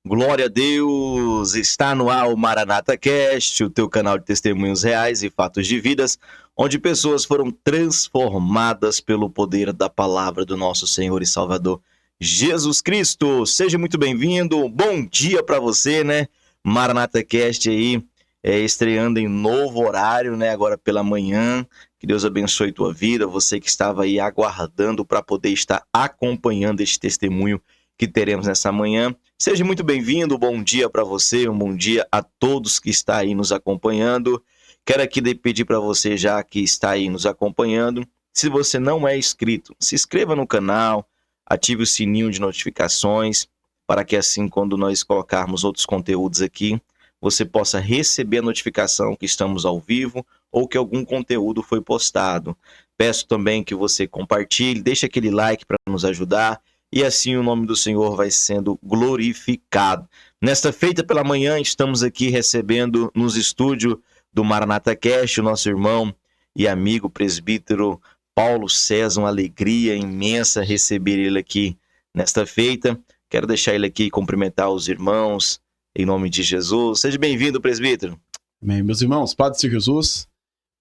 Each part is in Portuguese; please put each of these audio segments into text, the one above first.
Glória a Deus! Está no ar o Maranata Cast, o teu canal de testemunhos reais e fatos de vidas, onde pessoas foram transformadas pelo poder da palavra do nosso Senhor e Salvador Jesus Cristo. Seja muito bem-vindo, bom dia para você, né? Maranata Cast aí, estreando em novo horário, né? Agora pela manhã. Que Deus abençoe tua vida, você que estava aí aguardando para poder estar acompanhando este testemunho que teremos nessa manhã. Seja muito bem-vindo, bom dia para você, um bom dia a todos que estão aí nos acompanhando. Quero aqui pedir para você já que está aí nos acompanhando, se você não é inscrito, se inscreva no canal, ative o sininho de notificações, para que assim quando nós colocarmos outros conteúdos aqui, você possa receber a notificação que estamos ao vivo ou que algum conteúdo foi postado. Peço também que você compartilhe, deixe aquele like para nos ajudar, e assim o nome do Senhor vai sendo glorificado. Nesta feita pela manhã, estamos aqui recebendo nos estúdios do Maranata Cast o nosso irmão e amigo presbítero Paulo César. Uma alegria imensa receber ele aqui nesta feita. Quero deixar ele aqui e cumprimentar os irmãos em nome de Jesus. Seja bem-vindo, presbítero. Amém. Meus irmãos, Pai do Senhor Jesus,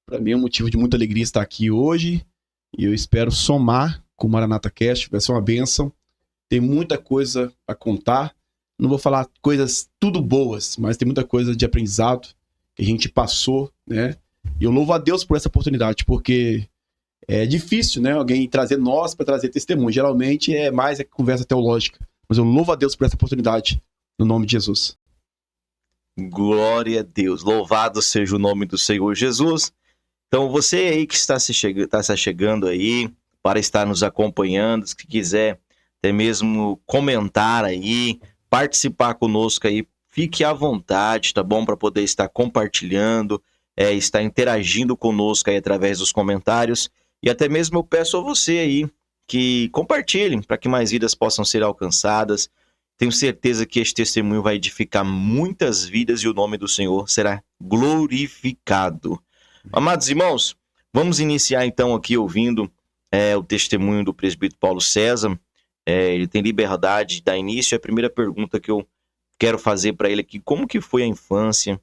para mim é um motivo de muita alegria estar aqui hoje e eu espero somar com o Maranata Cast, vai ser uma bênção. Tem muita coisa a contar. Não vou falar coisas tudo boas, mas tem muita coisa de aprendizado que a gente passou, né? E eu louvo a Deus por essa oportunidade, porque é difícil, né? Alguém trazer nós para trazer testemunho. Geralmente é mais conversa teológica. Mas eu louvo a Deus por essa oportunidade, no nome de Jesus. Glória a Deus. Louvado seja o nome do Senhor Jesus. Então você aí que está se chegando aí para estar nos acompanhando, se quiser até mesmo comentar aí, participar conosco aí, fique à vontade, tá bom? Para poder estar compartilhando, estar interagindo conosco aí através dos comentários. E até mesmo eu peço a você aí que compartilhem para que mais vidas possam ser alcançadas. Tenho certeza que este testemunho vai edificar muitas vidas e o nome do Senhor será glorificado. Amados irmãos, vamos iniciar então aqui ouvindo o testemunho do presbítero Paulo César. Ele tem liberdade de dar início. A primeira pergunta que eu quero fazer para ele aqui: como que foi a infância?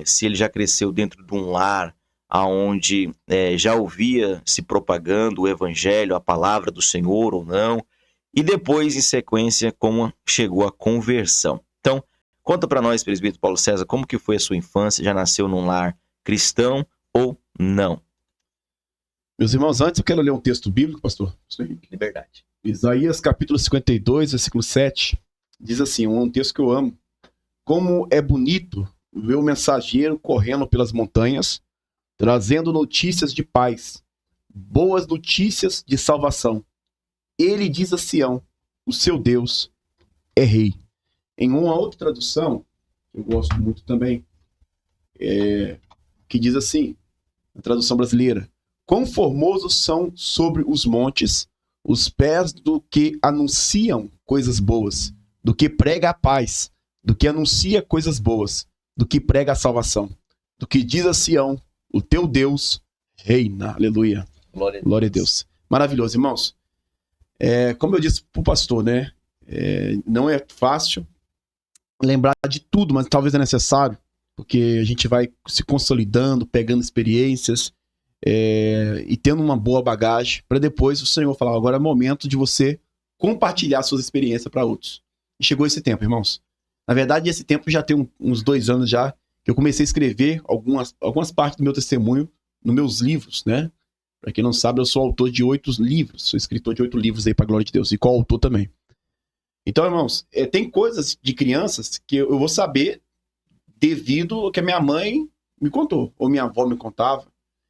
Se ele já cresceu dentro de um lar onde já ouvia se propagando o evangelho, a palavra do Senhor ou não? E depois, em sequência, como chegou a conversão. Então, conta para nós, presbítero Paulo César, como que foi a sua infância? Já nasceu num lar cristão ou não? Meus irmãos, antes eu quero ler um texto bíblico, pastor. Liberdade. Isaías capítulo 52, versículo 7, diz assim, um texto que eu amo: como é bonito ver o mensageiro correndo pelas montanhas, trazendo notícias de paz, boas notícias de salvação. Ele diz a Sião, o seu Deus é rei. Em uma outra tradução, eu gosto muito também, que diz assim, na tradução brasileira: quão formosos são sobre os montes os pés do que anunciam coisas boas, do que prega a paz, do que anuncia coisas boas, do que prega a salvação, do que diz a Sião, o teu Deus reina. Aleluia. Glória a Deus. Maravilhoso, irmãos. Como eu disse pro pastor, né? Não é fácil lembrar de tudo, mas talvez é necessário, porque a gente vai se consolidando, pegando experiências, e tendo uma boa bagagem, para depois o Senhor falar: agora é o momento de você compartilhar suas experiências para outros. E chegou esse tempo, irmãos. Na verdade, esse tempo já tem uns 2 anos já, que eu comecei a escrever algumas partes do meu testemunho nos meus livros, né? Para quem não sabe, eu sou autor de 8 livros, sou escritor de 8 livros aí, para a glória de Deus, e coautor também. Então, irmãos, tem coisas de crianças que eu vou saber devido ao que a minha mãe me contou, ou minha avó me contava.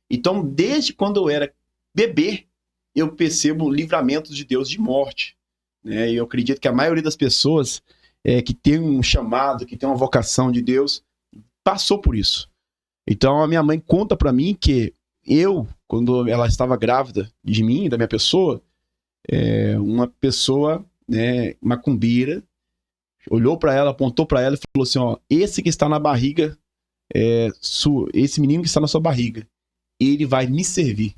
Então, desde quando eu era bebê, eu percebo livramentos de Deus de morte, né? E eu acredito que a maioria das pessoas que tem um chamado, que tem uma vocação de Deus, passou por isso. Então, a minha mãe conta para mim que quando ela estava grávida de mim, da minha pessoa, uma pessoa, né, macumbeira, olhou para ela, apontou para ela e falou assim: ó, esse que está na barriga, esse menino que está na sua barriga, ele vai me servir,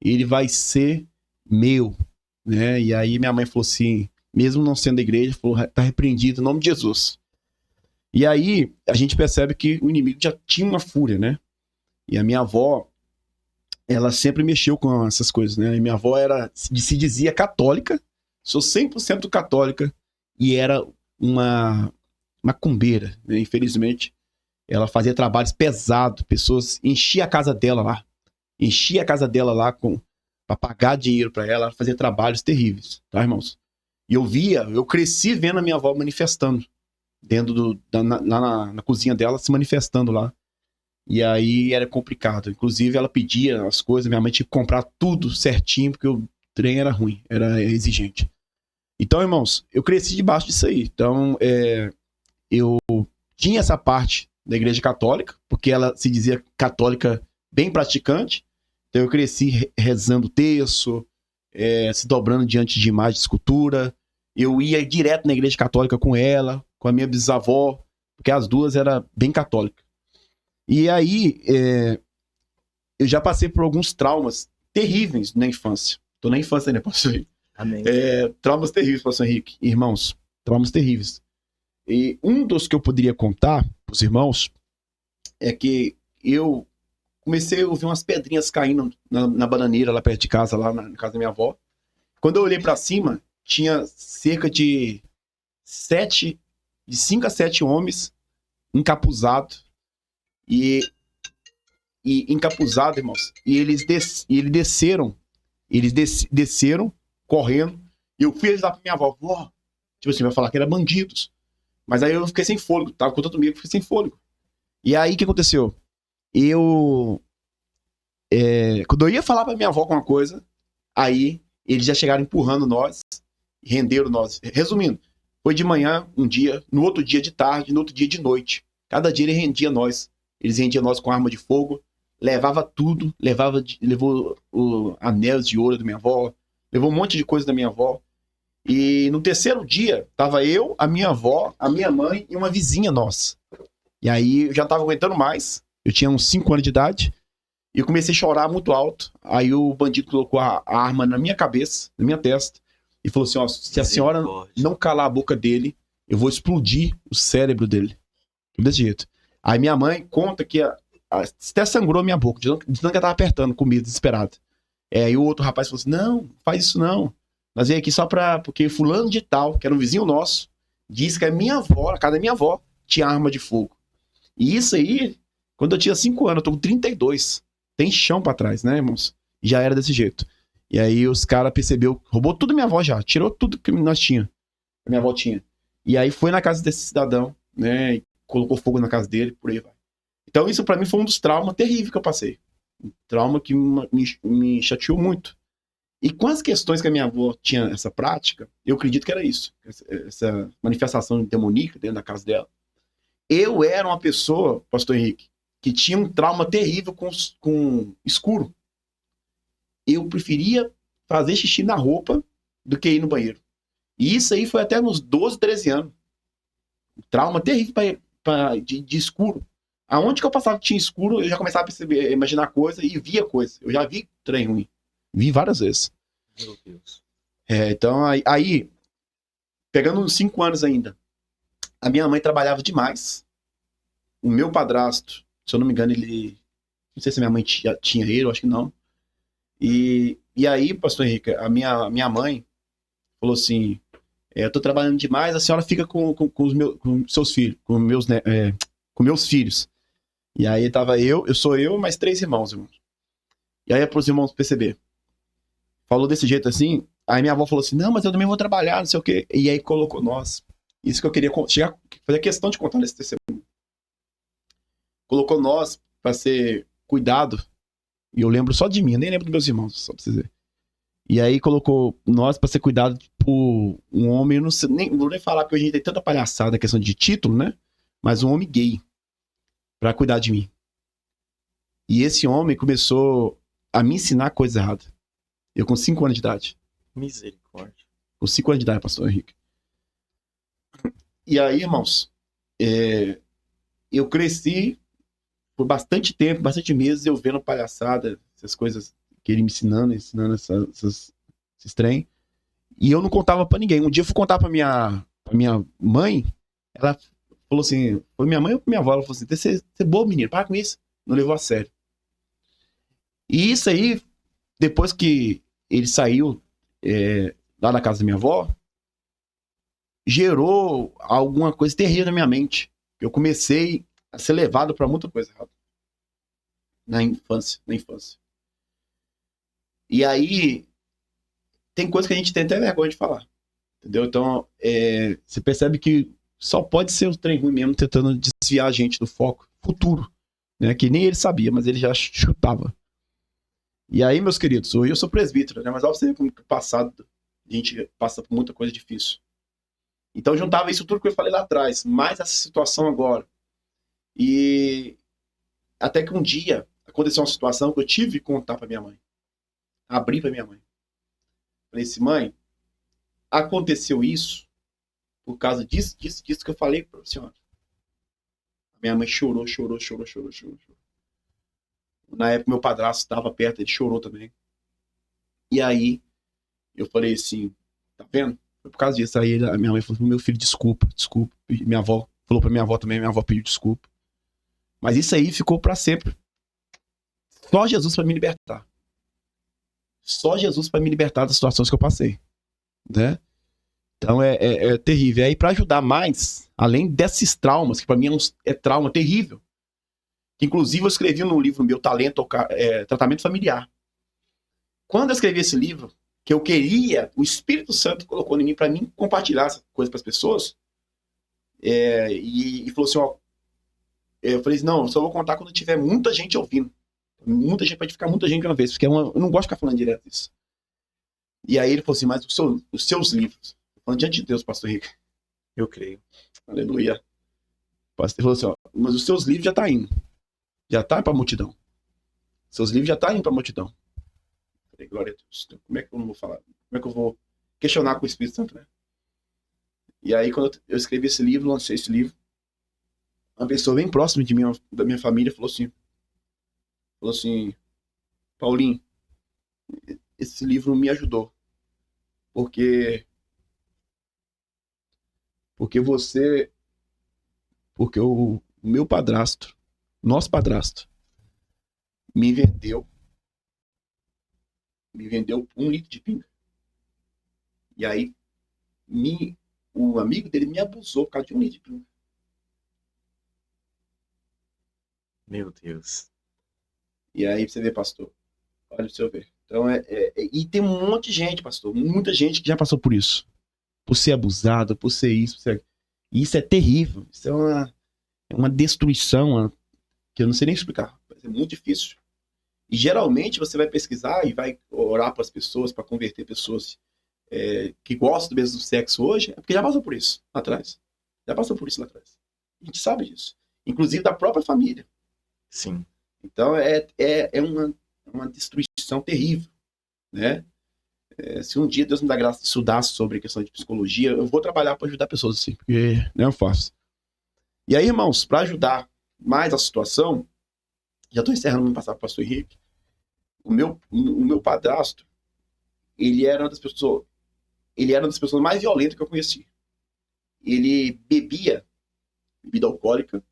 ele vai ser meu, né? E aí minha mãe falou assim: mesmo não sendo da igreja, falou, tá repreendido em nome de Jesus. E aí, a gente percebe que o inimigo já tinha uma fúria, né? E a minha avó, ela sempre mexeu com essas coisas, né? E minha avó se dizia católica, sou 100% católica, e era uma macumbeira, né? Infelizmente, ela fazia trabalhos pesados, pessoas enchia a casa dela lá para pagar dinheiro para ela fazer trabalhos terríveis, tá, irmãos? E eu cresci vendo a minha avó manifestando, dentro na cozinha dela, se manifestando lá. E aí era complicado. Inclusive, ela pedia as coisas, minha mãe tinha que comprar tudo certinho, porque o trem era ruim, era exigente. Então, irmãos, eu cresci debaixo disso aí. Então, eu tinha essa parte da igreja católica, porque ela se dizia católica bem praticante. Então, eu cresci rezando terço, se dobrando diante de imagem de escultura. Eu ia direto na igreja católica com ela, com a minha bisavó, porque as duas eram bem católicas. E aí, eu já passei por alguns traumas terríveis na infância. Tô na infância, né, pastor Henrique? Amém. Traumas terríveis, pastor Henrique. Irmãos, traumas terríveis. E um dos que eu poderia contar pros irmãos é que eu comecei a ouvir umas pedrinhas caindo na bananeira lá perto de casa, lá na casa da minha avó. Quando eu olhei pra cima, tinha cerca de 5 a 7 homens encapuzados. E encapuzado, irmãos. E eles desceram. Eles desceram correndo. E eu fui avisar pra minha avó. Tipo assim, vai falar que eram bandidos. Mas aí eu fiquei sem fôlego. Tava com tanto medo, fiquei sem fôlego. E aí, o que aconteceu? Quando eu ia falar pra minha avó alguma coisa, aí eles já chegaram empurrando nós. Renderam nós. Resumindo, foi de manhã, um dia. No outro dia de tarde. No outro dia de noite. Cada dia ele rendia nós. Eles rendiam nós com arma de fogo, levava tudo, levou anéis de ouro da minha avó, levou um monte de coisa da minha avó. E no terceiro dia, tava eu, a minha avó, a minha mãe e uma vizinha nossa. E aí eu já tava aguentando mais, eu tinha uns 5 anos de idade, e eu comecei a chorar muito alto. Aí o bandido colocou a arma na minha cabeça, na minha testa, e falou assim, ó, se a senhora não calar a boca dele, eu vou explodir o cérebro dele. Desse jeito. Aí minha mãe conta que até sangrou a minha boca, de tanto que ela tava apertando, com medo, desesperado. Aí o outro rapaz falou assim, não, faz isso não. Nós veio aqui só porque fulano de tal, que era um vizinho nosso, disse que a minha avó, a casa da minha avó, tinha arma de fogo. E isso aí, quando eu tinha 5 anos, eu tô com 32. Tem chão pra trás, né, irmãos? E já era desse jeito. E aí os caras percebeu, roubou tudo da minha avó já, tirou tudo que nós tinha, a minha avó tinha. E aí foi na casa desse cidadão, né, colocou fogo na casa dele, por aí vai. Então isso pra mim foi um dos traumas terríveis que eu passei. Um trauma que me chateou muito. E com as questões que a minha avó tinha essa prática, eu acredito que era isso. Essa manifestação demoníaca dentro da casa dela. Eu era uma pessoa, pastor Henrique, que tinha um trauma terrível com escuro. Eu preferia fazer xixi na roupa do que ir no banheiro. E isso aí foi até nos 12, 13 anos. Um trauma terrível de escuro. Aonde que eu passava que tinha escuro, eu já começava a perceber, imaginar coisa e via coisa. Eu já vi trem ruim. Vi várias vezes. Meu Deus. Então, aí, pegando uns 5 anos ainda, a minha mãe trabalhava demais. O meu padrasto, se eu não me engano, ele... Não sei se a minha mãe tinha ele, eu acho que não. E aí, pastor Henrique, a minha mãe falou assim, eu tô trabalhando demais, a senhora fica com seus filhos, com meus filhos. E aí tava sou eu, mais 3 irmãos. E aí é pros irmãos perceber. Falou desse jeito assim, aí minha avó falou assim, não, mas eu também vou trabalhar, não sei o quê. E aí colocou nós. Isso que eu queria fazer questão de contar nesse testemunho. Colocou nós pra ser cuidado. E eu lembro só de mim, eu nem lembro dos meus irmãos, só pra vocês verem. E aí colocou nós pra ser cuidado por um homem, eu não sei, não vou nem falar, porque hoje a gente tem tanta palhaçada, questão de título, né? Mas um homem gay. Pra cuidar de mim. E esse homem começou a me ensinar coisa errada. Eu com 5 anos de idade. Misericórdia. Com 5 anos de idade, pastor Henrique. E aí, irmãos, eu cresci por bastante tempo, bastante meses, eu vendo palhaçada, essas coisas que ele me ensinando esses trem. E eu não contava pra ninguém. Um dia eu fui contar pra minha mãe, ela falou assim, foi minha mãe ou minha avó, ela falou assim, você é bobo, menino, para com isso. Não levou a sério. E isso aí, depois que ele saiu lá da casa da minha avó, gerou alguma coisa terrível na minha mente. Eu comecei a ser levado pra muita coisa errada. Na infância. E aí, tem coisa que a gente tem até vergonha de falar. Entendeu? Então, você percebe que só pode ser o trem ruim mesmo tentando desviar a gente do foco futuro. Né? Que nem ele sabia, mas ele já chutava. E aí, meus queridos, hoje eu sou presbítero, né? Mas olha pra você ver como que o passado a gente passa por muita coisa difícil. Então, eu juntava isso tudo que eu falei lá atrás, mais essa situação agora. E até que um dia aconteceu uma situação que eu tive que contar pra minha mãe. Abri pra minha mãe. Falei assim, mãe, aconteceu isso por causa disso que eu falei pra senhora. Minha mãe chorou. Na época, meu padrasto estava perto, ele chorou também. E aí, eu falei assim, tá vendo? Foi por causa disso. Aí a minha mãe falou, meu filho, desculpa. Minha avó falou pra minha avó também, minha avó pediu desculpa. Mas isso aí ficou pra sempre. Só Jesus pra me libertar. Só Jesus pra me libertar das situações que eu passei. Né? Então é terrível. E aí, pra ajudar mais, além desses traumas, que pra mim é trauma terrível, que inclusive eu escrevi no livro meu, Tratamento Familiar. Quando eu escrevi esse livro, que eu queria, o Espírito Santo colocou em mim pra mim compartilhar essa coisa pras pessoas, e falou assim, ó, eu falei assim, não, eu só vou contar quando tiver muita gente ouvindo. Muita gente, pode ficar muita gente de uma vez, porque eu não gosto de ficar falando direto isso. E aí ele falou assim, mas os seus livros, falando diante de Deus, pastor Rico, eu creio, aleluia. O pastor falou assim, ó, mas os seus livros já tá indo. Já tá pra multidão. Seus livros já tá indo pra multidão. Falei, glória a Deus. Como é que eu não vou falar? Como é que eu vou questionar com o Espírito Santo, né? E aí, quando eu escrevi esse livro, lancei esse livro, uma pessoa bem próxima de mim, da minha família, falou assim, Paulinho, esse livro me ajudou. Porque o meu padrasto, nosso padrasto, me vendeu 1 litro de pinga. E aí, o amigo dele me abusou por causa de 1 litro de pinga. Meu Deus. E aí, você vê, pastor, olha o seu ver. Então, e tem um monte de gente, pastor, muita gente que já passou por isso. Por ser abusado, por ser isso, por ser... E isso é terrível. Isso é uma destruição que eu não sei nem explicar. É muito difícil. E geralmente você vai pesquisar e vai orar para as pessoas, para converter pessoas que gostam do mesmo sexo hoje, é porque já passou por isso lá atrás. Já passou por isso lá atrás. A gente sabe disso. Inclusive da própria família. Sim. Então é uma destruição terrível, né? Se um dia Deus me dá graça de estudar sobre a questão de psicologia, eu vou trabalhar para ajudar pessoas assim, porque não é fácil. E aí, irmãos, para ajudar mais a situação, já estou encerrando meu passar para o pastor Henrique, o meu padrasto, ele era uma das pessoas mais violentas que eu conheci. Ele bebia bebida alcoólica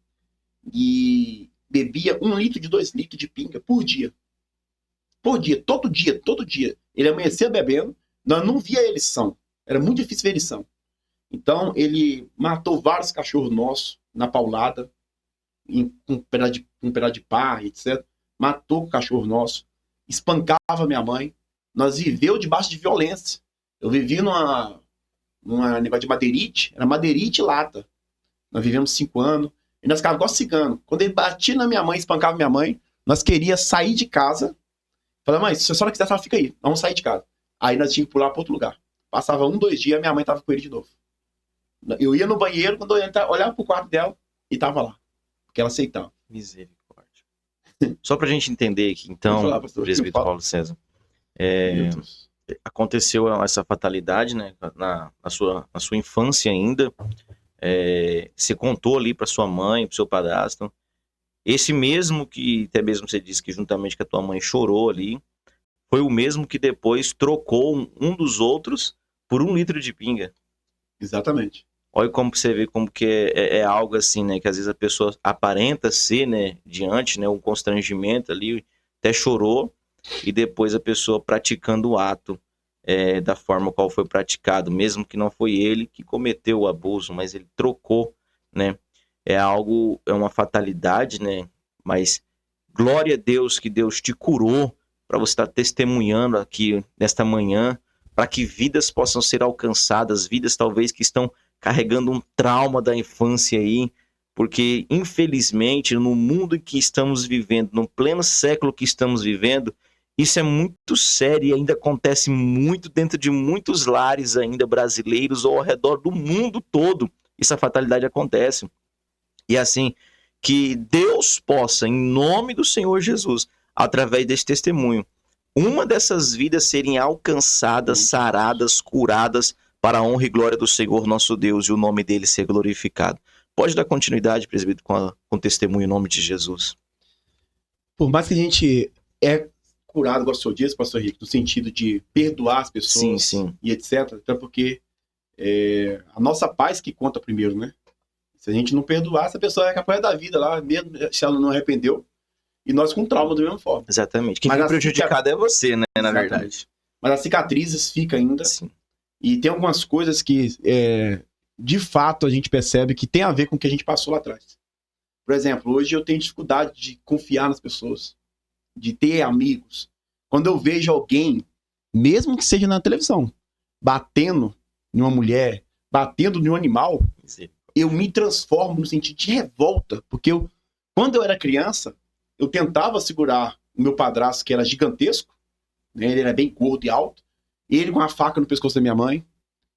e bebia 1 litro de 2 litros de pinga por dia. Por dia, todo dia. Ele amanhecia bebendo, nós não via ele são. Era muito difícil ver ele são. Então, ele matou vários cachorros nossos na paulada, com um pedaço de pá, etc. Matou o cachorro nosso, espancava minha mãe. Nós vivemos debaixo de violência. Eu vivi numa negócio de madeirite, era madeirite e lata. Nós vivemos 5 anos, e nós ficávamos igual cigano. Quando ele batia na minha mãe, espancava minha mãe, nós queríamos sair de casa. Falei, mãe, se a senhora quiser, a senhora fica aí, vamos sair de casa. Aí nós tínhamos que pular para outro lugar. Passava 1, 2 dias, minha mãe tava com ele de novo. Eu ia no banheiro, quando eu ia olhava pro quarto dela, e tava lá. Porque ela aceitava. Misericórdia. Só pra gente entender aqui, então, presbítero Paulo César, aconteceu essa fatalidade, né, na sua infância ainda, você contou ali pra sua mãe, pro seu padrasto, esse mesmo que, até mesmo você disse que juntamente com a tua mãe chorou ali, foi o mesmo que depois trocou um dos outros por 1 litro de pinga. Exatamente. Olha como você vê como que é algo assim, né? Que às vezes a pessoa aparenta ser, né? Diante, né? Um constrangimento ali, até chorou, e depois a pessoa praticando o ato da forma qual foi praticado, mesmo que não foi ele que cometeu o abuso, mas ele trocou, né? É uma fatalidade, né? Mas glória a Deus que Deus te curou para você estar testemunhando aqui nesta manhã, para que vidas possam ser alcançadas, vidas talvez que estão carregando um trauma da infância aí, porque infelizmente no mundo em que estamos vivendo, no pleno século que estamos vivendo, isso é muito sério e ainda acontece muito dentro de muitos lares ainda brasileiros ou ao redor do mundo todo. Essa fatalidade acontece. E assim, que Deus possa, em nome do Senhor Jesus, através desse testemunho, uma dessas vidas serem alcançadas, saradas, curadas, para a honra e glória do Senhor nosso Deus e o nome dele ser glorificado. Pode dar continuidade, presbítero, com o testemunho em nome de Jesus. Por mais que a gente é curado, igual o senhor disse, pastor Rico, no sentido de perdoar as pessoas Sim. e etc., até porque a nossa paz que conta primeiro, né? Se a gente não perdoar, essa pessoa é capaz da vida lá, mesmo se ela não arrependeu, e nós com trauma da mesma forma. Exatamente. Quem fica prejudicado é você, né, na verdade. Mas as cicatrizes ficam ainda. Sim. E tem algumas coisas que, de fato, a gente percebe que tem a ver com o que a gente passou lá atrás. Por exemplo, hoje eu tenho dificuldade de confiar nas pessoas, de ter amigos. Quando eu vejo alguém, mesmo que seja na televisão, batendo em uma mulher, batendo em um animal, eu me transformo no sentido de revolta. Porque quando eu era criança, eu tentava segurar o meu padrasto, que era gigantesco, né? Ele era bem gordo e alto, ele com a faca no pescoço da minha mãe,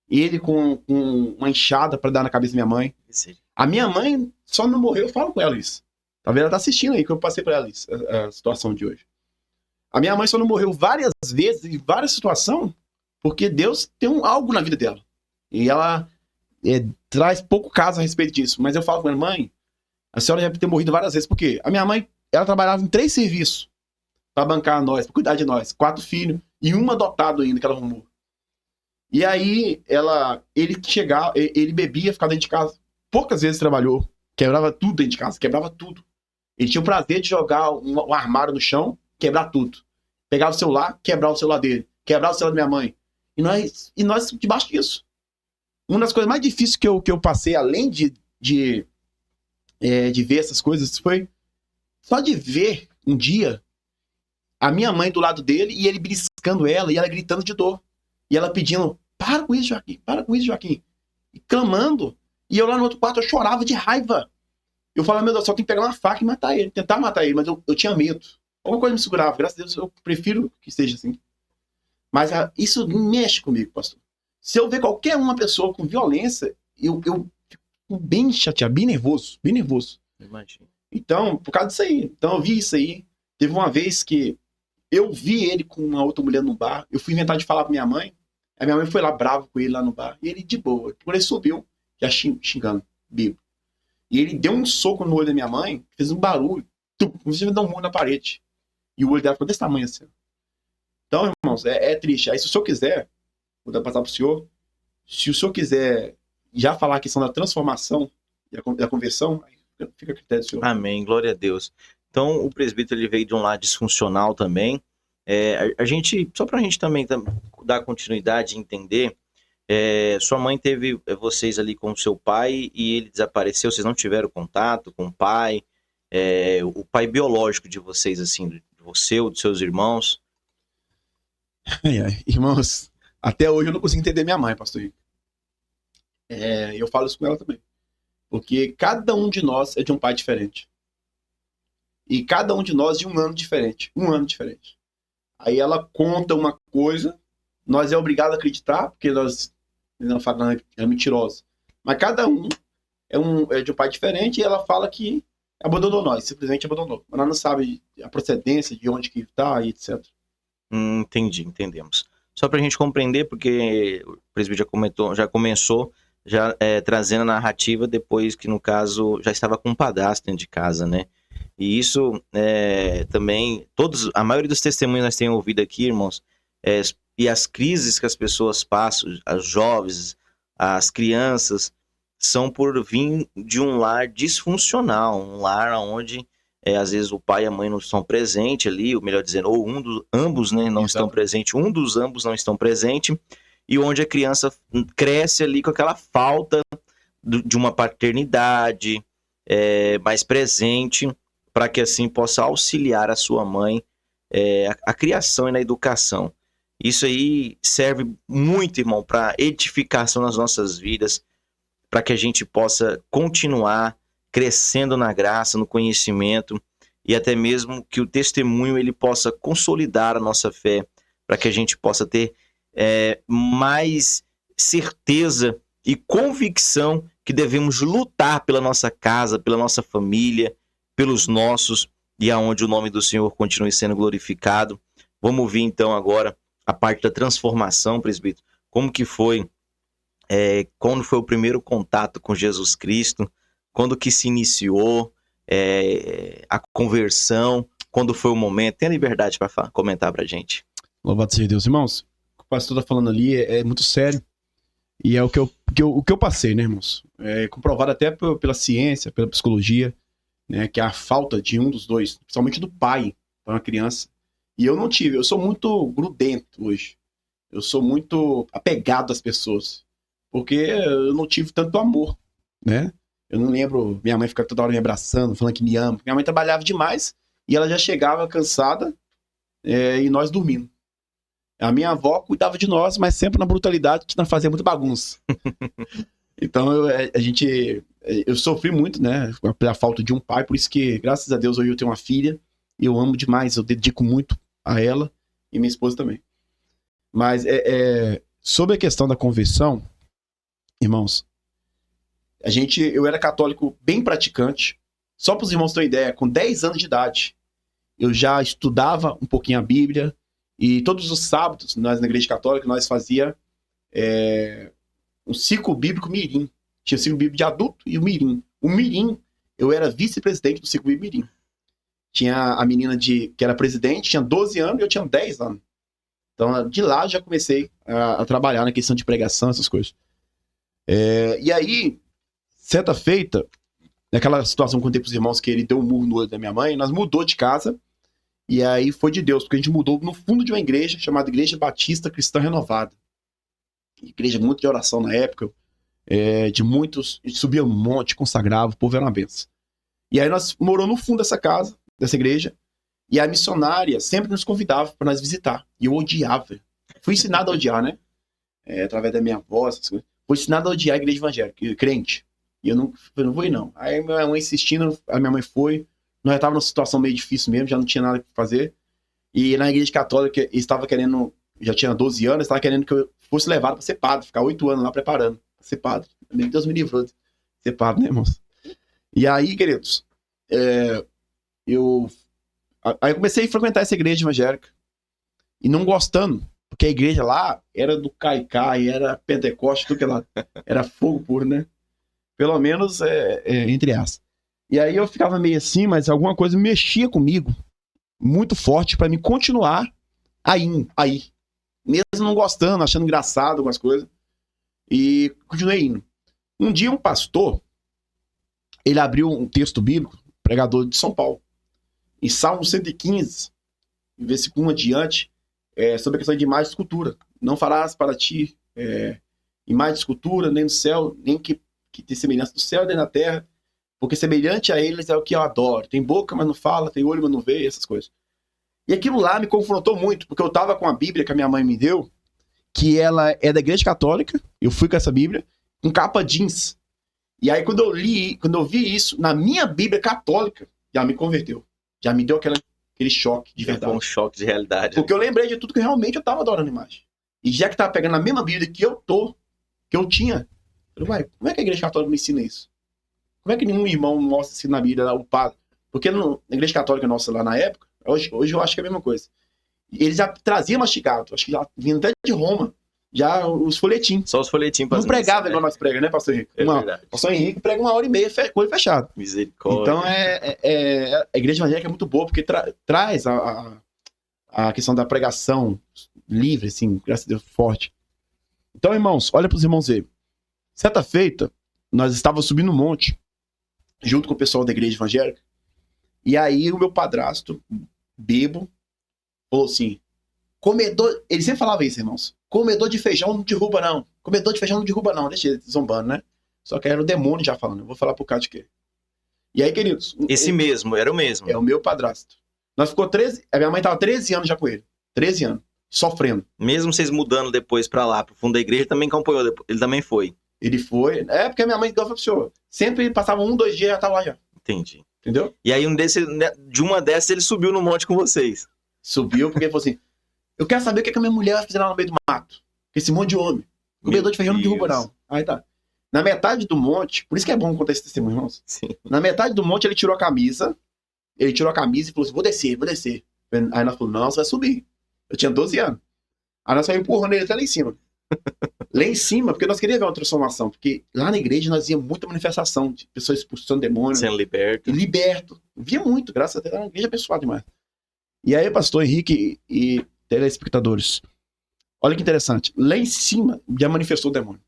ele com uma enxada para dar na cabeça da minha mãe. Sim. A minha mãe só não morreu, eu falo com ela isso. Talvez ela tá assistindo aí, que eu passei para ela isso, a situação de hoje. A minha mãe só não morreu várias vezes, em várias situações, porque Deus tem algo na vida dela. E ela traz pouco caso a respeito disso. Mas eu falo com ela, mãe, a senhora já deve ter morrido várias vezes. Por quê? A minha mãe, ela trabalhava em 3 serviços para bancar nós, para cuidar de nós. 4 filhos e um adotado ainda que ela arrumou. E aí, ele chegava, ele bebia, ficava dentro de casa. Poucas vezes trabalhou, quebrava tudo dentro de casa, quebrava tudo. Ele tinha o prazer de jogar um armário no chão, quebrar tudo. Pegava o celular, quebrava o celular dele. Quebrava o celular da minha mãe. E nós debaixo disso. Uma das coisas mais difíceis que eu passei, além de ver essas coisas, foi só de ver um dia a minha mãe do lado dele e ele beliscando ela e ela gritando de dor. E ela pedindo, para com isso, Joaquim, para com isso, Joaquim. E clamando. E eu lá no outro quarto, eu chorava de raiva. Eu falava, meu Deus, só tem que pegar uma faca e matar ele, tentar matar ele, mas eu tinha medo. Alguma coisa me segurava, graças a Deus eu prefiro que seja assim. Mas isso mexe comigo, pastor. Se eu ver qualquer uma pessoa com violência, eu fico bem chateado, bem nervoso, bem nervoso. Imagina. Então, por causa disso aí. Então eu vi isso aí. Teve uma vez que eu vi ele com uma outra mulher no bar, eu fui inventar de falar pra minha mãe, a minha mãe foi lá bravo com ele lá no bar, e ele de boa. Quando ele subiu, já xingando, Bíblia. E ele deu um soco no olho da minha mãe, fez um barulho, começou a dar um murro na parede. E o olho dela ficou desse tamanho assim. Então, irmãos, é triste. Aí se o senhor quiser, vou passar pro senhor, se o senhor quiser já falar a questão da transformação e da conversão, aí fica a critério do senhor. Amém, glória a Deus. Então, o presbítero ele veio de um lado disfuncional também. A gente, só para a gente também dar continuidade e entender, sua mãe teve vocês ali com o seu pai e ele desapareceu, vocês não tiveram contato com o pai biológico de vocês, assim, de você ou dos seus irmãos? Irmãos, até hoje eu não consigo entender minha mãe, pastor Rico. Eu falo isso com ela também. Porque cada um de nós é de um pai diferente. E cada um de nós de um ano diferente. Um ano diferente. Aí ela conta uma coisa, nós é obrigado a acreditar, porque nós não fala, é mentirosa. Mas cada um é de um pai diferente e ela fala que abandonou nós, simplesmente abandonou. Mas ela não sabe a procedência, de onde que está e etc. Entendi, entendemos. Só para a gente compreender, porque o presbítero já começou trazendo a narrativa depois que, no caso, já estava com um padrasto dentro de casa, né? E isso também, a maioria dos testemunhos que nós temos ouvido aqui, irmãos, e as crises que as pessoas passam, as jovens, as crianças, são por vir de um lar disfuncional, um lar onde às vezes o pai e a mãe não estão presentes ali, ou melhor dizendo, ou ambos, né, não estão presentes, um dos ambos não estão presentes, e onde a criança cresce ali com aquela falta de uma paternidade mais presente, para que assim possa auxiliar a sua mãe a criação e na educação. Isso aí serve muito, irmão, para edificação nas nossas vidas, para que a gente possa continuar crescendo na graça, no conhecimento, e até mesmo que o testemunho ele possa consolidar a nossa fé, para que a gente possa ter mais certeza e convicção que devemos lutar pela nossa casa, pela nossa família, pelos nossos, e aonde o nome do Senhor continue sendo glorificado. Vamos ouvir então agora a parte da transformação, presbítero. Como que foi, quando foi o primeiro contato com Jesus Cristo, quando que se iniciou a conversão, quando foi o momento? Tem a liberdade para comentar para a gente. Louvado seja Deus, irmãos. O que o pastor está falando ali é muito sério. E é o que eu passei, né, irmãos? É comprovado até pela ciência, pela psicologia, né, que é a falta de um dos dois, principalmente do pai, para uma criança. E eu não tive, eu sou muito grudento hoje. Eu sou muito apegado às pessoas. Porque eu não tive tanto amor, né? Eu não lembro, minha mãe ficava toda hora me abraçando, falando que me ama. Minha mãe trabalhava demais e ela já chegava cansada e nós dormindo. A minha avó cuidava de nós, mas sempre na brutalidade, que nós fazia muita bagunça. Então eu sofri muito, né, pela falta de um pai, por isso que, graças a Deus, hoje eu tenho uma filha, e eu amo demais, eu dedico muito a ela e minha esposa também. Mas sobre a questão da conversão, irmãos, eu era católico bem praticante. Só para os irmãos terem ideia, com 10 anos de idade, eu já estudava um pouquinho a Bíblia, e todos os sábados, nós na igreja católica, nós fazia um ciclo bíblico mirim. Tinha o ciclo bíblico de adulto e o mirim. O mirim, eu era vice-presidente do ciclo bíblico mirim. Tinha a menina que era presidente, tinha 12 anos e eu tinha 10 anos. Então, de lá, já comecei a trabalhar na questão de pregação, essas coisas. E aí, certa feita, naquela situação que eu contei pros irmãos que ele deu um murro no olho da minha mãe, nós mudou de casa, e aí foi de Deus, porque a gente mudou no fundo de uma igreja chamada Igreja Batista Cristã Renovada. Igreja muito de oração na época, de muitos, a gente subia um monte, consagrava, o povo era uma benção. E aí nós moramos no fundo dessa casa, dessa igreja, e a missionária sempre nos convidava para nós visitar, e eu odiava. Fui ensinado a odiar, né? Através da minha avó, essas coisas. Fui ensinado a odiar a igreja evangélica, crente. E eu não vou ir, não. Aí minha mãe insistindo, a minha mãe foi. Nós já estávamos numa situação meio difícil mesmo, já não tinha nada para fazer. E na igreja católica, eles estavam querendo, já tinha 12 anos, estava querendo que eu fosse levado para ser padre, ficar 8 anos lá preparando para ser padre. Deus me livrou de ser padre, né, irmãos? E aí, queridos, eu comecei a frequentar essa igreja evangélica. E não gostando, porque a igreja lá era do Caicai, era Pentecoste, tudo que lá era fogo puro, né? Pelo menos, entre aspas. E aí eu ficava meio assim, mas alguma coisa mexia comigo, muito forte, para me continuar aí. Mesmo não gostando, achando engraçado algumas coisas. E continuei indo. Um dia um pastor, ele abriu um texto bíblico, pregador de São Paulo. Em Salmo 115, versículo 1 adiante, sobre a questão de imagem e escultura. Não farás para ti imagem de escultura, nem no céu, nem que tem semelhança do céu nem na terra, porque semelhante a eles é o que eu adoro. Tem boca, mas não fala, tem olho, mas não vê, essas coisas. E aquilo lá me confrontou muito, porque eu estava com a Bíblia que a minha mãe me deu, que ela é da igreja católica, eu fui com essa Bíblia, com capa jeans. E aí quando eu vi isso, na minha Bíblia católica, já me converteu. Já me deu aquele choque de verdade. Um choque de realidade. Porque eu lembrei de tudo que realmente eu estava adorando imagem. E já que estava pegando a mesma Bíblia que eu tinha, eu falei, como é que a igreja católica me ensina isso? Como é que nenhum irmão mostra isso na Bíblia, o padre? Porque na igreja católica nossa lá na época, hoje eu acho que é a mesma coisa. Eles já traziam mastigado, acho que já vinha até de Roma, já os folhetins. Só os folhetins. Não pregava igual nós pregamos, né, pastor Henrique? Pastor Henrique prega 1h30, com o olho fechado. Misericórdia. Então a igreja evangélica é muito boa, porque traz a questão da pregação livre, assim, graças a Deus, forte. Então, irmãos, olha pros irmãos aí. Certa feita, nós estávamos subindo um monte, junto com o pessoal da igreja evangélica, e aí o meu padrasto, bebo, falou assim, comedor... Ele sempre falava isso, irmãos. Comedor de feijão não derruba, não. Comedor de feijão não derruba, não. Deixa ele zombando, né? Só que era o demônio já falando. Eu vou falar por causa de quê? E aí, queridos... Esse mesmo, era o mesmo. É o meu padrasto. Nós ficou 13... A minha mãe tava 13 anos já com ele. 13 anos. Sofrendo. Mesmo vocês mudando depois pra lá, pro fundo da igreja, também acompanhou, ele também foi. Ele foi... É porque a minha mãe igual falou pro senhor. Sempre passava 1, 2 dias e já tava lá já. Entendi. Entendeu? E aí de uma dessas ele subiu no monte com vocês. Subiu porque ele falou assim, eu quero saber o que a minha mulher vai fazer lá no meio do mato. Com esse monte de homem. Comedor de feijão não derruba, não. Aí tá. Na metade do monte, por isso que é bom contar esse testemunho, irmãos. Sim. Na metade do monte ele tirou a camisa. Ele tirou a camisa e falou assim, vou descer, vou descer. Aí nós falamos, não, você vai subir. Eu tinha 12 anos. Aí nós saímos empurrando ele até lá em cima. Lá em cima, porque nós queríamos ver uma transformação. Porque lá na igreja nós via muita manifestação de pessoas expulsando demônios. Sendo liberto. Liberto. Via muito, graças a Deus. Era uma igreja abençoada demais. E aí, pastor Henrique e telespectadores, olha que interessante. Lá em cima já manifestou o demônio.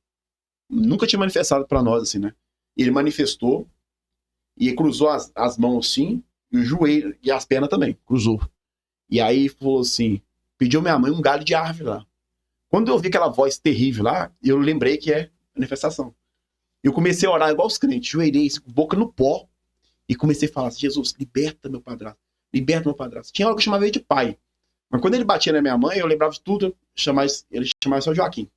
Nunca tinha manifestado pra nós assim, né? Ele manifestou e cruzou as mãos assim, e o joelho e as pernas também. Cruzou. E aí falou assim, pediu minha mãe um galho de árvore lá. Quando eu ouvi aquela voz terrível lá, eu lembrei que é manifestação. Eu comecei a orar igual os crentes, joelhei, boca no pó, e comecei a falar assim, Jesus, liberta meu padrasto, liberta meu padrasto. Tinha hora que eu chamava ele de pai. Mas quando ele batia na minha mãe, eu lembrava de tudo, ele chamava só Joaquim.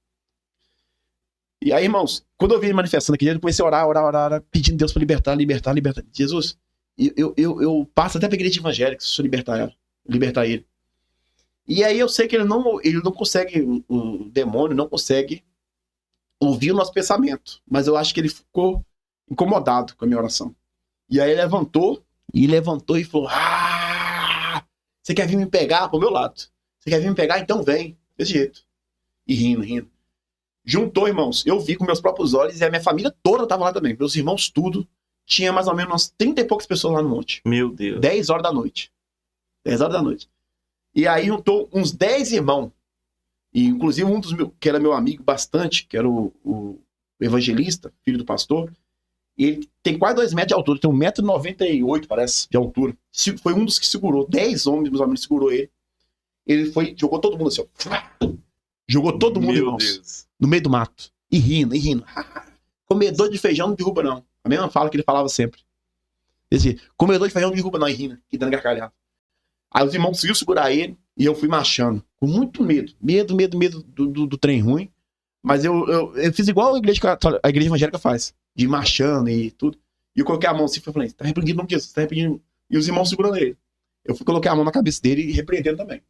E aí, irmãos, quando eu vi ele manifestando aqui, eu comecei a orar, pedindo Deus para libertar. Jesus, eu passo até pra igreja evangélica se eu libertar ele. E aí eu sei que ele não consegue, o demônio não consegue ouvir o nosso pensamento. Mas eu acho que ele ficou incomodado com a minha oração. E aí ele levantou e falou, você quer vir me pegar pro meu lado? Você quer vir me pegar? Então vem. Desse jeito. E rindo. Juntou, irmãos. Eu vi com meus próprios olhos e a minha família toda tava lá também. Meus irmãos, tudo. Tinha mais ou menos umas 30 e poucas pessoas lá no monte. Meu Deus. 10 horas da noite. 10 horas da noite. E aí juntou uns 10 irmãos. E inclusive um dos meus, que era meu amigo bastante, que era o evangelista, filho do pastor. Ele tem quase 2 metros de altura. Tem 1,98 m, parece, de altura. Foi um dos que segurou. 10 homens, meus amigos, segurou ele. Ele foi, jogou todo mundo assim, ó. Jogou todo mundo, irmãos, no meio do mato. E rindo. Comedor de feijão não derruba, não. A mesma fala que ele falava sempre. Esse, comedor de feijão não derruba, não. E rindo, e dando gargalhada. Aí os irmãos conseguiram segurar ele e eu fui marchando. Com muito medo. Medo do trem ruim. Mas eu fiz igual a igreja evangélica faz. De ir marchando e tudo. E eu coloquei a mão assim e falei, tá repreendido o nome de Jesus, tá repreendido. E os irmãos segurando ele. Eu fui colocar a mão na cabeça dele e repreendendo também.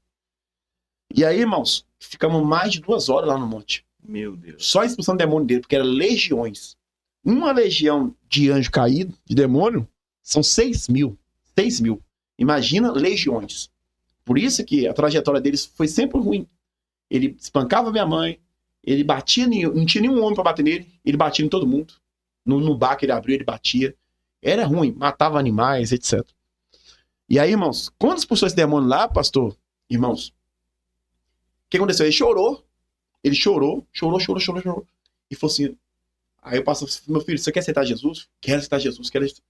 E aí, irmãos, ficamos mais de 2 horas lá no monte. Meu Deus. Só expulsando demônio dele, porque eram legiões. Uma legião de anjo caído, de demônio, são 6 mil. 6 mil. Imagina legiões. Por isso que a trajetória deles foi sempre ruim. Ele espancava minha mãe, ele batia, não tinha nenhum homem pra bater nele, ele batia em todo mundo. No bar que ele abriu, ele batia. Era ruim, matava animais, etc. E aí, irmãos, quando expulsou esse demônio lá, pastor, irmãos, o que aconteceu? Ele chorou. E falou assim, aí eu passo, meu filho, você quer aceitar Jesus? Quero aceitar Jesus, quero aceitar.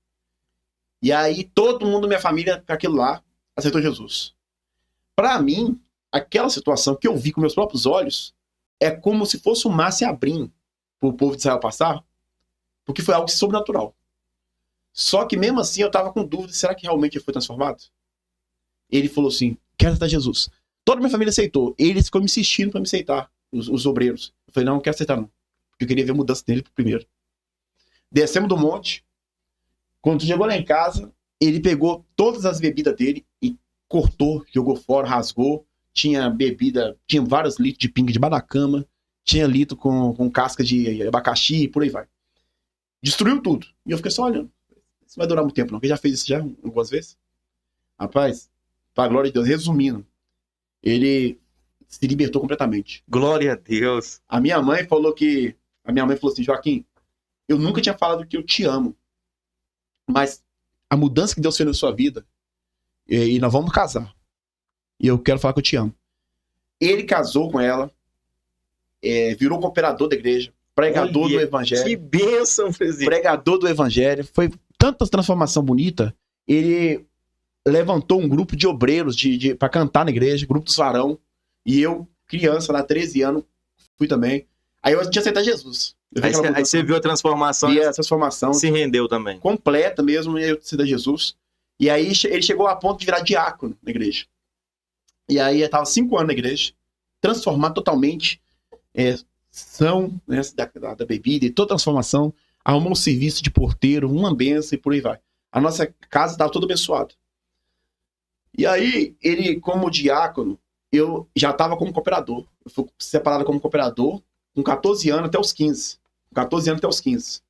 E aí todo mundo da minha família, com aquilo lá, aceitou Jesus. Pra mim, aquela situação que eu vi com meus próprios olhos, é como se fosse um mar se abrindo pro povo de Israel passar, porque foi algo sobrenatural. Só que mesmo assim eu tava com dúvida, será que realmente ele foi transformado? Ele falou assim, quero aceitar Jesus. Toda a minha família aceitou. Eles ficou me insistindo pra me aceitar, os obreiros. Eu falei, não quero aceitar não. Porque eu queria ver a mudança dele primeiro. Descemos do monte. Quando chegou lá em casa, ele pegou todas as bebidas dele e cortou, jogou fora, rasgou. Tinha bebida, tinha vários litros de pinga debaixo da cama. Tinha litro com casca de abacaxi e por aí vai. Destruiu tudo. E eu fiquei só olhando. Isso não vai durar muito tempo não, porque já fez isso já algumas vezes. Rapaz, pra glória de Deus, resumindo, ele se libertou completamente. Glória a Deus. A minha mãe falou assim, Joaquim, eu nunca tinha falado que eu te amo, mas a mudança que Deus fez na sua vida, e nós vamos casar, e eu quero falar que eu te amo. Ele casou com ela, virou cooperador da igreja, pregador Olha, do evangelho. Que bênção, presbítero. Pregador do evangelho. Foi tanta transformação bonita. Ele levantou um grupo de obreiros para cantar na igreja, grupo dos varão. E eu, criança, lá, 13 anos, fui também. Aí eu tinha aceitado Jesus. Aí você viu a transformação e a transformação se rendeu também. completa mesmo, e eu aceitei Jesus. E aí ele chegou a ponto de virar diácono na igreja. E aí eu estava 5 anos na igreja, transformado totalmente, são, né, da bebida e toda transformação. Arrumou um serviço de porteiro, uma benção e por aí vai. A nossa casa estava toda abençoada. E aí, ele, como diácono, eu já estava como cooperador. Eu fui separado como cooperador com 14 anos até os 15. Com 14 anos até os 15.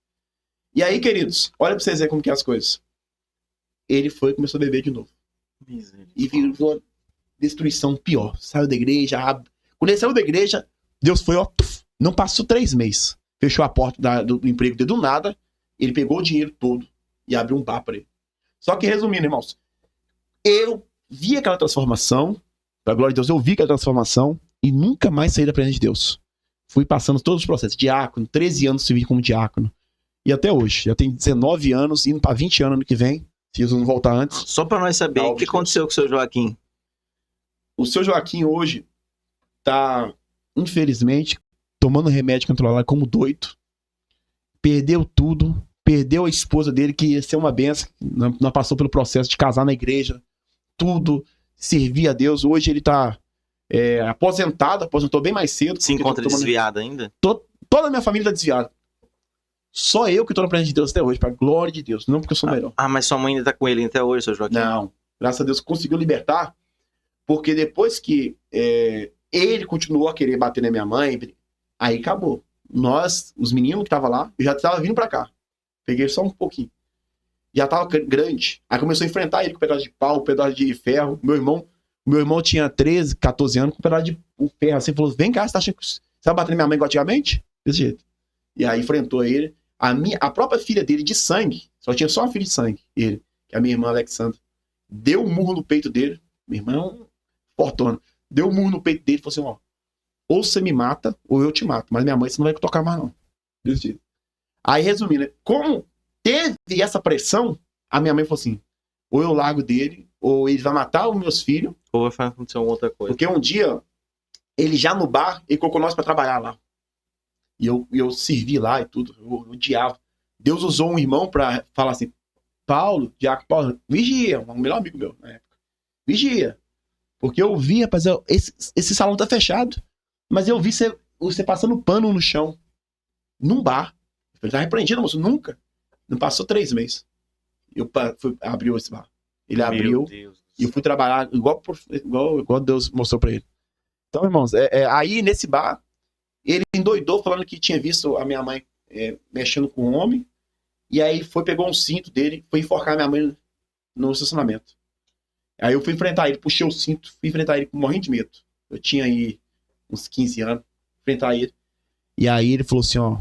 E aí, queridos, olha pra vocês verem como que é as coisas. Ele foi e começou a beber de novo. E virou destruição pior. Saiu da igreja. Quando ele saiu da igreja, Deus foi, ó, não passou 3 meses. Fechou a porta do emprego dele do nada. Ele pegou o dinheiro todo e abriu um bar pra ele. Só que, resumindo, irmãos, eu vi aquela transformação, pra glória de Deus, eu vi aquela transformação e nunca mais saí da presença de Deus. Fui passando todos os processos. Diácono, 13 anos servi como diácono. E até hoje, já tenho 19 anos, indo pra 20 anos ano que vem, se Jesus não voltar antes. Só pra nós saber, o que aconteceu com o seu Joaquim? O seu Joaquim hoje tá, infelizmente, tomando remédio controlado como doido. Perdeu tudo. Perdeu a esposa dele, que ia ser uma benção. Não passou pelo processo de casar na igreja. Tudo. Servir a Deus. Hoje ele tá aposentou bem mais cedo. Se encontra desviado ainda? Toda a minha família tá desviada. Só eu que tô na presença de Deus até hoje, pra glória de Deus. Não porque eu sou melhor. Mas sua mãe ainda tá com ele até hoje, seu Joaquim? Não. Graças a Deus conseguiu libertar. Porque depois que ele continuou a querer bater na minha mãe, aí acabou. Nós, os meninos que estavam lá, eu já tava vindo pra cá. Peguei só um pouquinho. Já tava grande. Aí começou a enfrentar ele com um pedaço de pau, um pedaço de ferro. Meu irmão tinha 13, 14 anos com um pedaço de ferro. Assim, falou, vem cá, você tá achando que você vai bater na minha mãe igual antigamente? Desse jeito. E aí enfrentou ele. A própria filha dele, de sangue, tinha só uma filha de sangue, ele, que é a minha irmã Alexandra, deu um murro no peito dele. Minha irmã, fortuna. Deu um murro no peito dele e falou assim, ó, ou você me mata, ou eu te mato. Mas minha mãe, você não vai tocar mais, não. Desse jeito. Aí, resumindo, como teve essa pressão, a minha mãe falou assim, ou eu largo dele, ou ele vai matar os meus filhos. Ou vai acontecer outra coisa. Porque um dia, ele já no bar, ele colocou nós pra trabalhar lá. E eu servi lá e tudo, eu odiava. Deus usou um irmão pra falar assim, Diácono Paulo, vigia, um melhor amigo meu na época. Vigia. Porque eu vi, rapaz, esse salão tá fechado, mas eu vi você passando pano no chão, num bar. Ele tá repreendido, moço, nunca. Não passou 3 meses. Abriu esse bar. Ele abriu e eu fui trabalhar igual Deus mostrou pra ele. Então, irmãos, aí nesse bar, ele endoidou falando que tinha visto a minha mãe mexendo com um homem, e aí pegou um cinto dele, foi enforcar minha mãe no estacionamento. Aí eu fui enfrentar ele, puxei o cinto, fui enfrentar ele morrendo de medo. Eu tinha aí uns 15 anos, enfrentar ele. E aí ele falou assim, ó,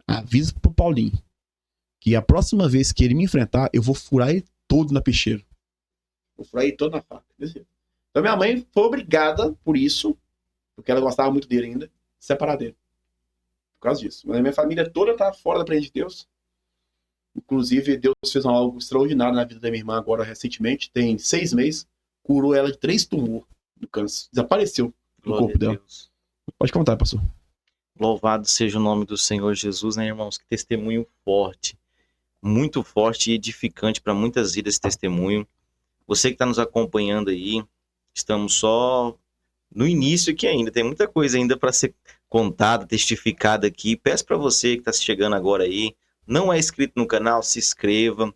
avisa pro Paulinho que a próxima vez que ele me enfrentar, eu vou furar ele todo na peixeira. Vou furar ele todo na faca. Então minha mãe foi obrigada por isso, porque ela gostava muito dele ainda, separar dele. Por causa disso. Mas a minha família toda tá fora da presença de Deus. Inclusive, Deus fez algo extraordinário na vida da minha irmã agora recentemente, tem 6 meses, curou ela de 3 tumores do câncer. Desapareceu do corpo dela. Deus. Pode contar, pastor. Louvado seja o nome do Senhor Jesus, né, irmãos? Que testemunho forte. Muito forte e edificante para muitas vidas esse testemunho. Você que está nos acompanhando aí, estamos só no início aqui ainda. Tem muita coisa ainda para ser contada, testificada aqui. Peço para você que está chegando agora aí, não é inscrito no canal, se inscreva,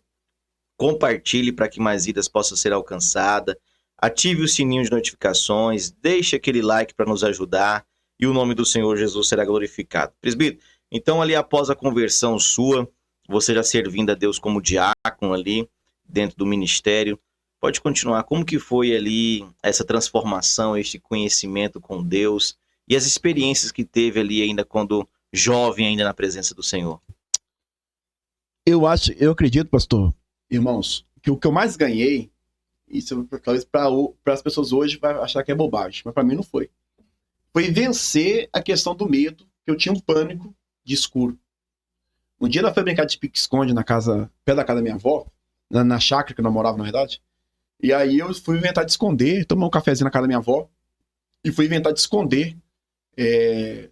compartilhe para que mais vidas possam ser alcançadas, ative o sininho de notificações, deixe aquele like para nos ajudar e o nome do Senhor Jesus será glorificado. Presbítero, então ali após a conversão sua, você já servindo a Deus como diácono ali dentro do ministério, pode continuar. Como que foi ali essa transformação, este conhecimento com Deus e as experiências que teve ali ainda quando jovem ainda na presença do Senhor? Eu acredito, pastor, irmãos, que o que eu mais ganhei, isso talvez para as pessoas hoje vai achar que é bobagem, mas para mim não foi. foi vencer a questão do medo, que eu tinha um pânico de escuro. Um dia ela foi brincar de pique-esconde na casa, perto da casa da minha avó, na chácara que eu namorava, na verdade. E aí eu fui inventar de esconder, tomar um cafezinho na casa da minha avó, e fui inventar de esconder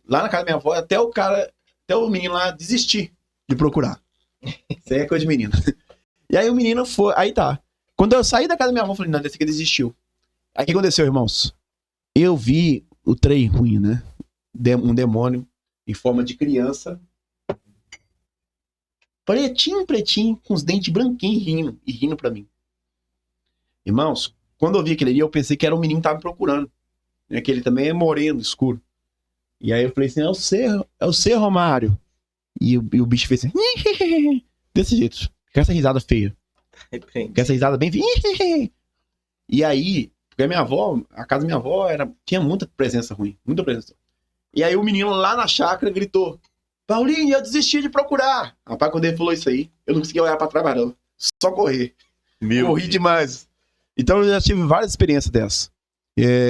lá na casa da minha avó, até o menino lá desistir de procurar. Isso aí é coisa de menino. E aí o menino foi, aí tá. Quando eu saí da casa da minha avó, eu falei, não, desse aqui desistiu. Aí o que aconteceu, irmãos? Eu vi o trem ruim, né? Um demônio em forma de criança, pretinho, com os dentes branquinhos, rindo pra mim. Irmãos, quando eu vi aquele ali, eu pensei que era um menino que tava me procurando. Né? Que ele também é moreno, escuro. E aí eu falei assim, é o ser Romário. E o bicho fez assim, desse jeito, com essa risada feia. Com essa risada bem feia. E aí, porque a casa da minha avó tinha muita presença ruim, muita presença. E aí o menino lá na chácara gritou, Paulinho, eu desisti de procurar. Rapaz, quando ele falou isso aí, eu não conseguia olhar pra trás, não. Só correr. Corri demais. Então eu já tive várias experiências dessas.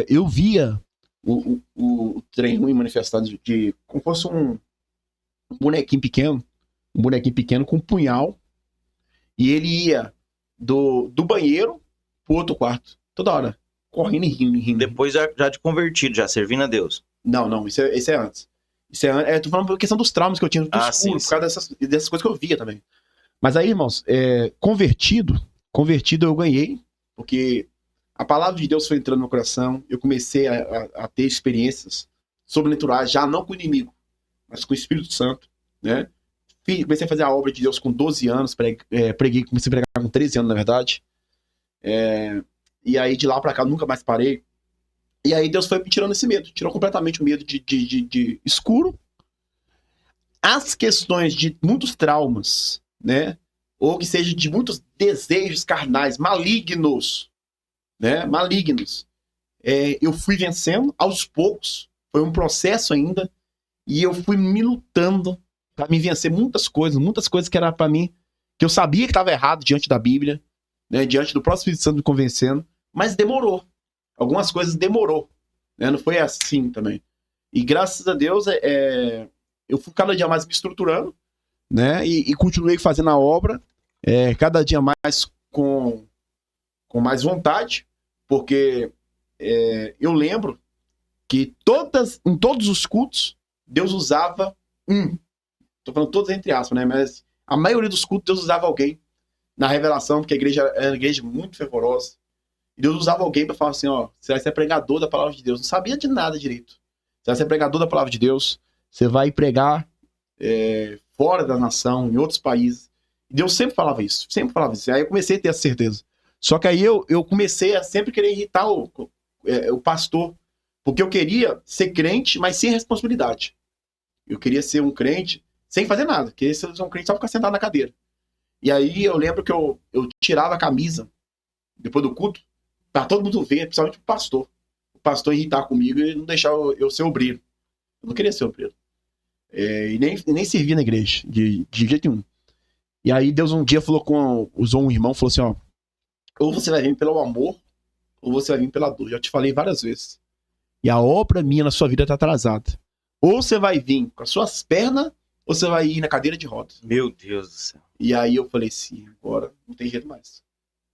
Eu via o trem ruim manifestado como fosse um bonequinho pequeno com um punhal, e ele ia do banheiro pro outro quarto, toda hora, correndo e rindo. Depois já de convertido, já servindo a Deus. Não, isso é antes. Tô falando por questão dos traumas que eu tinha do escuro, sim. por causa dessas coisas que eu via também. Mas aí, irmãos, convertido eu ganhei, porque a palavra de Deus foi entrando no meu coração, eu comecei a ter experiências sobrenaturais, já não com o inimigo, mas com o Espírito Santo, né? Comecei a fazer a obra de Deus com 12 anos, comecei a pregar com 13 anos, na verdade. E aí, de lá pra cá, nunca mais parei. E aí, Deus foi me tirando esse medo, tirou completamente o medo de escuro. As questões de muitos traumas, né? Ou que seja de muitos desejos carnais, malignos, né? Malignos. Eu fui vencendo aos poucos, foi um processo ainda, e eu fui me lutando para me vencer muitas coisas que era para mim, que eu sabia que estava errado diante da Bíblia, né? Diante do próprio Espírito Santo me convencendo, mas demorou. Algumas coisas demorou, né? Não foi assim também. E graças a Deus, eu fui cada dia mais me estruturando, né? E continuei fazendo a obra, cada dia mais com mais vontade, porque eu lembro que em todos os cultos, Deus usava tô falando todos entre aspas, né? Mas a maioria dos cultos, Deus usava alguém na revelação, porque a igreja era uma igreja muito fervorosa. E Deus usava alguém para falar assim, ó, você vai ser pregador da palavra de Deus. Não sabia de nada direito. Você vai ser pregador da palavra de Deus, você vai pregar fora da nação, em outros países. E Deus sempre falava isso. Aí eu comecei a ter essa certeza. Só que aí eu comecei a sempre querer irritar o pastor, porque eu queria ser crente, mas sem responsabilidade. Eu queria ser um crente sem fazer nada, queria ser um crente só ficar sentado na cadeira. E aí eu lembro que eu tirava a camisa, depois do culto, pra todo mundo ver, principalmente o pastor. O pastor irritar comigo e não deixar eu ser obreiro. Eu não queria ser obreiro. E nem servir na igreja, de jeito nenhum. E aí Deus um dia usou um irmão, falou assim, ó, ou você vai vir pelo amor, ou você vai vir pela dor. Já te falei várias vezes. E a obra minha na sua vida tá atrasada. Ou você vai vir com as suas pernas, ou você vai ir na cadeira de rodas. Meu Deus do céu. E aí eu falei assim, agora não tem jeito mais.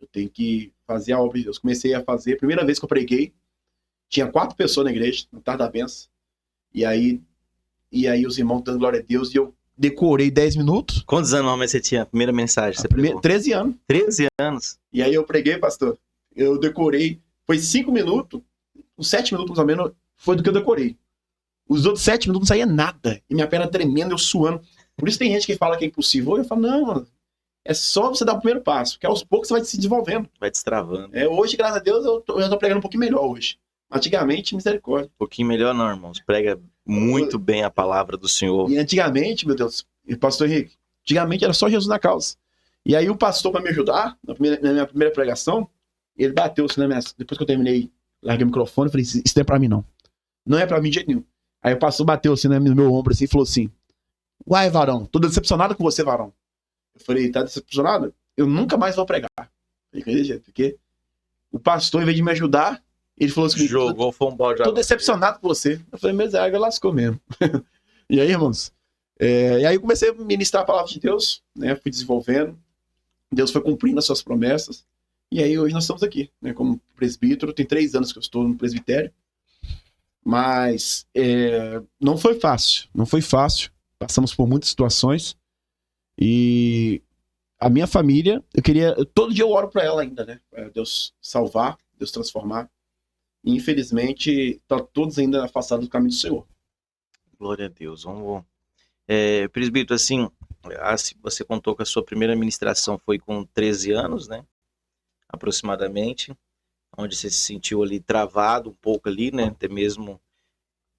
Eu tenho que fazer a obra de Deus. Comecei a fazer, primeira vez que eu preguei, tinha 4 pessoas na igreja, no tarde da benção. E aí os irmãos dando glória a Deus, e eu decorei 10 minutos. Quantos anos você tinha? A primeira mensagem você pregou? 13 anos. 13 anos. E aí eu preguei, pastor. Eu decorei, foi 5 minutos, uns 7 minutos mais ou menos, foi do que eu decorei. Os outros 7 minutos não saía nada. E minha perna tremendo, eu suando. Por isso tem gente que fala que é impossível. Eu falo, não, mano. É só você dar o primeiro passo. Porque aos poucos você vai se desenvolvendo. Vai destravando. Hoje, graças a Deus, eu já tô pregando um pouquinho melhor hoje. Antigamente, misericórdia. Um pouquinho melhor não, irmãos. Prega muito bem a palavra do Senhor. E antigamente, meu Deus, pastor Henrique, antigamente era só Jesus na causa. E aí o pastor, para me ajudar, na minha primeira pregação, ele bateu assim depois que eu terminei, larguei o microfone e falei, isso não é pra mim não. Não é pra mim de jeito nenhum. Aí o pastor bateu assim no meu ombro assim, e falou assim, uai, varão, tô decepcionado com você, varão. Eu falei, tá decepcionado? Eu nunca mais vou pregar. Falei, porque o pastor, em vez de me ajudar, Ele falou assim, Jogou, foi um balde de tô água. decepcionado com você. Eu falei, mas a água lascou mesmo. E aí, irmãos? E aí eu comecei a ministrar a palavra de Deus, né? Fui desenvolvendo. Deus foi cumprindo as suas promessas. E aí hoje nós estamos aqui, né? Como presbítero. Tem 3 anos que eu estou no presbitério. Mas não foi fácil. Não foi fácil. Passamos por muitas situações. E a minha família, todo dia eu oro para ela ainda, né? Pra Deus salvar, Deus transformar. E infelizmente, tá todos ainda afastados do caminho do Senhor. Glória a Deus. Vamos. Presbítero, assim, você contou que a sua primeira ministração foi com 13 anos, né? Aproximadamente. Onde você se sentiu ali travado um pouco ali, né? Até mesmo.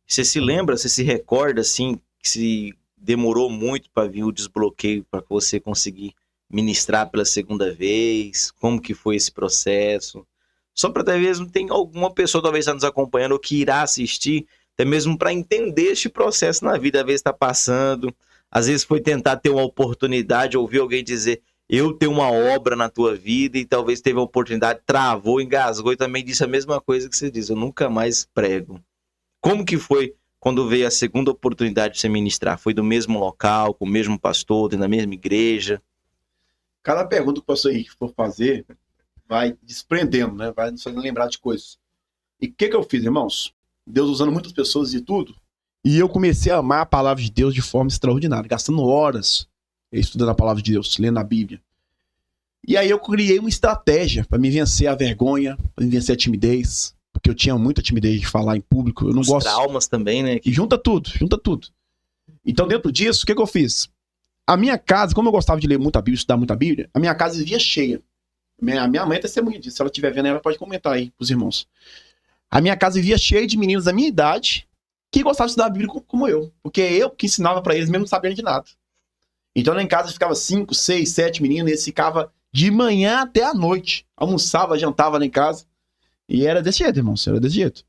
Você se lembra, você se recorda, assim, que se demorou muito para vir o desbloqueio para você conseguir ministrar pela segunda vez? Como que foi esse processo? Só para até mesmo tem alguma pessoa talvez está nos acompanhando ou que irá assistir, até mesmo para entender este processo na vida, às vezes está passando, às vezes foi tentar ter uma oportunidade, ouvir alguém dizer, eu tenho uma obra na tua vida, e talvez teve a oportunidade, travou, engasgou e também disse a mesma coisa que você diz, eu nunca mais prego. Como que foi quando veio a segunda oportunidade de você ministrar? Foi do mesmo local, com o mesmo pastor, na mesma igreja? Cada pergunta que o pastor Henrique for fazer vai desprendendo, né? Vai nos fazendo lembrar de coisas. E o que eu fiz, irmãos? Deus usando muitas pessoas e tudo. E eu comecei a amar a palavra de Deus de forma extraordinária, gastando horas estudando a palavra de Deus, lendo a Bíblia. E aí eu criei uma estratégia para me vencer a vergonha, para me vencer a timidez, porque eu tinha muita timidez de falar em público. Eu não Os gosto. traumas também, né? E junta tudo. Então, dentro disso, o que eu fiz? A minha casa, como eu gostava de ler muita Bíblia, estudar muita Bíblia, a minha casa vivia cheia. Minha mãe é testemunha disso. Se ela estiver vendo, ela pode comentar aí pros irmãos. A minha casa vivia cheia de meninos da minha idade que gostavam de estudar a Bíblia como eu. Porque eu que ensinava para eles, mesmo não sabendo de nada. Então, lá em casa ficava 5, 6, 7 meninos, e eles ficavam de manhã até a noite. Almoçava, jantava lá em casa. E era desse jeito, irmãos. Era desse jeito.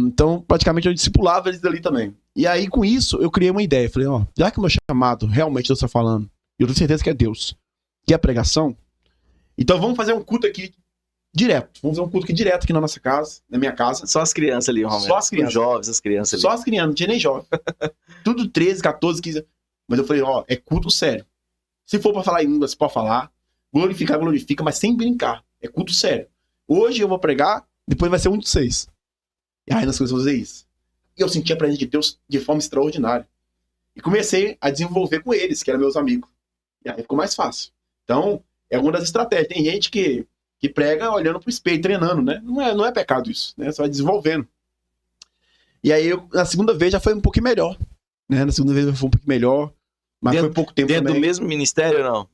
Então, praticamente, eu discipulava eles ali também. E aí, com isso, eu criei uma ideia. Falei, já que o meu chamado realmente Deus está falando, e eu tenho certeza que é Deus, que é a pregação, então vamos fazer um culto aqui direto. Vamos fazer um culto aqui direto aqui na nossa casa, na minha casa. Só as crianças ali, Romero. Só as crianças. Os jovens, as crianças ali. Só as crianças, não tinha nem jovem. Tudo 13, 14, 15. Mas eu falei, é culto sério. Se for pra falar em língua, você pode falar. Glorificar, glorifica, mas sem brincar. É culto sério. Hoje eu vou pregar, depois vai ser um de 6. E aí nós começamos a fazer isso. E eu senti a presença de Deus de forma extraordinária. E comecei a desenvolver com eles, que eram meus amigos. E aí ficou mais fácil. Então, é uma das estratégias. Tem gente que prega olhando pro espelho, treinando, né? Não é pecado isso, né? Você vai desenvolvendo. E aí, na segunda vez já foi um pouquinho melhor. Né? Na segunda vez foi um pouquinho melhor. Mas foi pouco tempo dentro também. Do mesmo ministério ou não?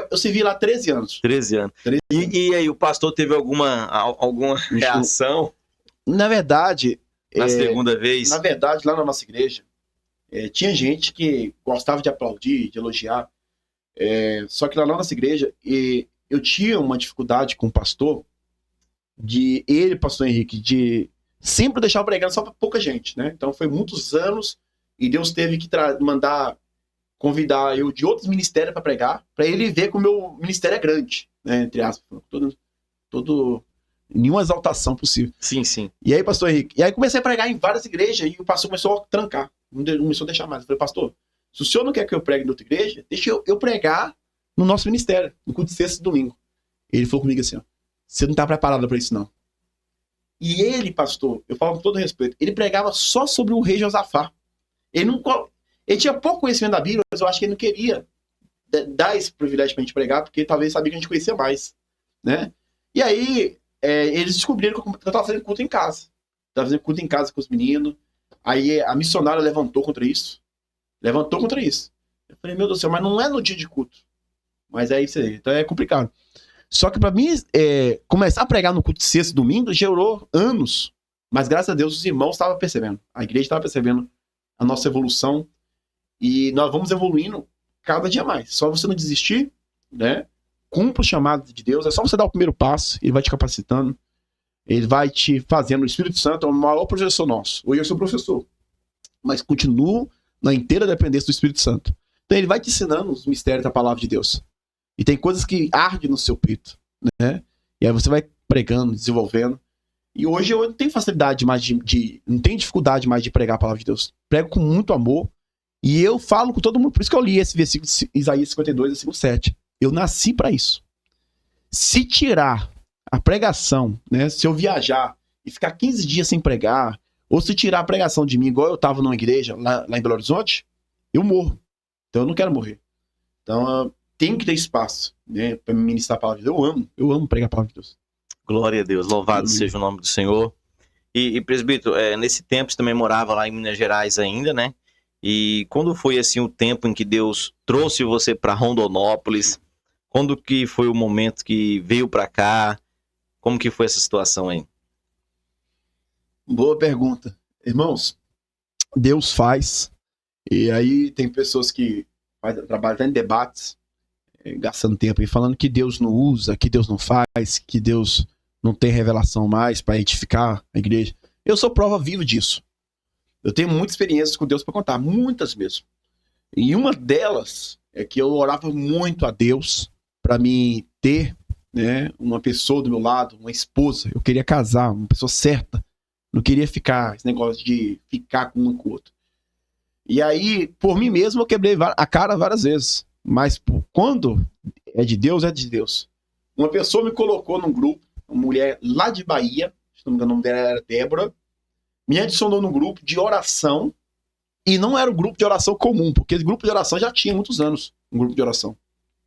Eu servi lá 13 anos. 13 anos. E aí, o pastor teve alguma reação? Na verdade... Na segunda vez? Na verdade, lá na nossa igreja, tinha gente que gostava de aplaudir, de elogiar. Só que lá na nossa igreja, eu tinha uma dificuldade com o pastor, pastor Henrique, de sempre deixar eu pregando só para pouca gente, né? Então foi muitos anos e Deus teve que convidar eu de outros ministérios para pregar, para ele ver que o meu ministério é grande, né? Entre aspas, nenhuma exaltação possível. Sim, sim. E aí, pastor Henrique, comecei a pregar em várias igrejas e o pastor começou a trancar, não começou a deixar mais. Eu falei, pastor, se o senhor não quer que eu pregue em outra igreja, deixa eu pregar no nosso ministério, no culto de sexta e domingo. Ele falou comigo assim, você não está preparado para isso não. E ele, pastor, eu falo com todo respeito, ele pregava só sobre o rei Josafá. Ele tinha pouco conhecimento da Bíblia, mas eu acho que ele não queria dar esse privilégio pra gente pregar, porque talvez sabia que a gente conhecia mais, né? E aí, eles descobriram que eu estava fazendo culto em casa. Estava fazendo culto em casa com os meninos. Aí a missionária levantou contra isso. Eu falei, meu Deus do céu, mas não é no dia de culto. Mas é isso aí, então é complicado. Só que para mim, começar a pregar no culto de sexta e domingo gerou anos. Mas graças a Deus os irmãos estavam percebendo. A igreja estava percebendo a nossa evolução. E nós vamos evoluindo cada dia mais. Só você não desistir, né? Cumpra o chamado de Deus. É só você dar o primeiro passo. Ele vai te capacitando. Ele vai te fazendo. O Espírito Santo é o maior professor nosso. Hoje eu sou professor. Mas continuo na inteira dependência do Espírito Santo. Então ele vai te ensinando os mistérios da palavra de Deus. E tem coisas que ardem no seu peito, né? E aí você vai pregando, desenvolvendo. E hoje eu não tenho facilidade mais não tenho dificuldade mais de pregar a palavra de Deus. Prego com muito amor. E eu falo com todo mundo. Por isso que eu li esse versículo de Isaías 52, versículo 7. Eu nasci para isso. Se tirar a pregação, né? Se eu viajar e ficar 15 dias sem pregar, ou se tirar a pregação de mim, igual eu estava numa igreja lá em Belo Horizonte, eu morro. Então eu não quero morrer. Então tem que ter espaço, né? Para me ministrar a palavra de Deus. Eu amo pregar a palavra de Deus. Glória a Deus, louvado seja o nome do Senhor. E presbítero, nesse tempo você também morava lá em Minas Gerais ainda, né? E quando foi assim o tempo em que Deus trouxe você para Rondonópolis? Quando que foi o momento que veio para cá? Como que foi essa situação aí? Boa pergunta. Irmãos, Deus faz. E aí tem pessoas que trabalham em debates, gastando tempo aí, falando que Deus não usa, que Deus não faz, que Deus não tem revelação mais para edificar a igreja. Eu sou prova viva disso. Eu tenho muitas experiências com Deus para contar, muitas mesmo. E uma delas é que eu orava muito a Deus para me ter, né, uma pessoa do meu lado, uma esposa. Eu queria casar, uma pessoa certa. Não queria ficar, esse negócio de ficar com um com o outro. E aí, por mim mesmo, eu quebrei a cara várias vezes. Mas quando é de Deus, é de Deus. Uma pessoa me colocou num grupo, uma mulher lá de Bahia, se não me engano o nome dela era Débora, me adicionou num grupo de oração, e não era um grupo de oração comum, porque esse grupo de oração já tinha muitos anos, um grupo de oração,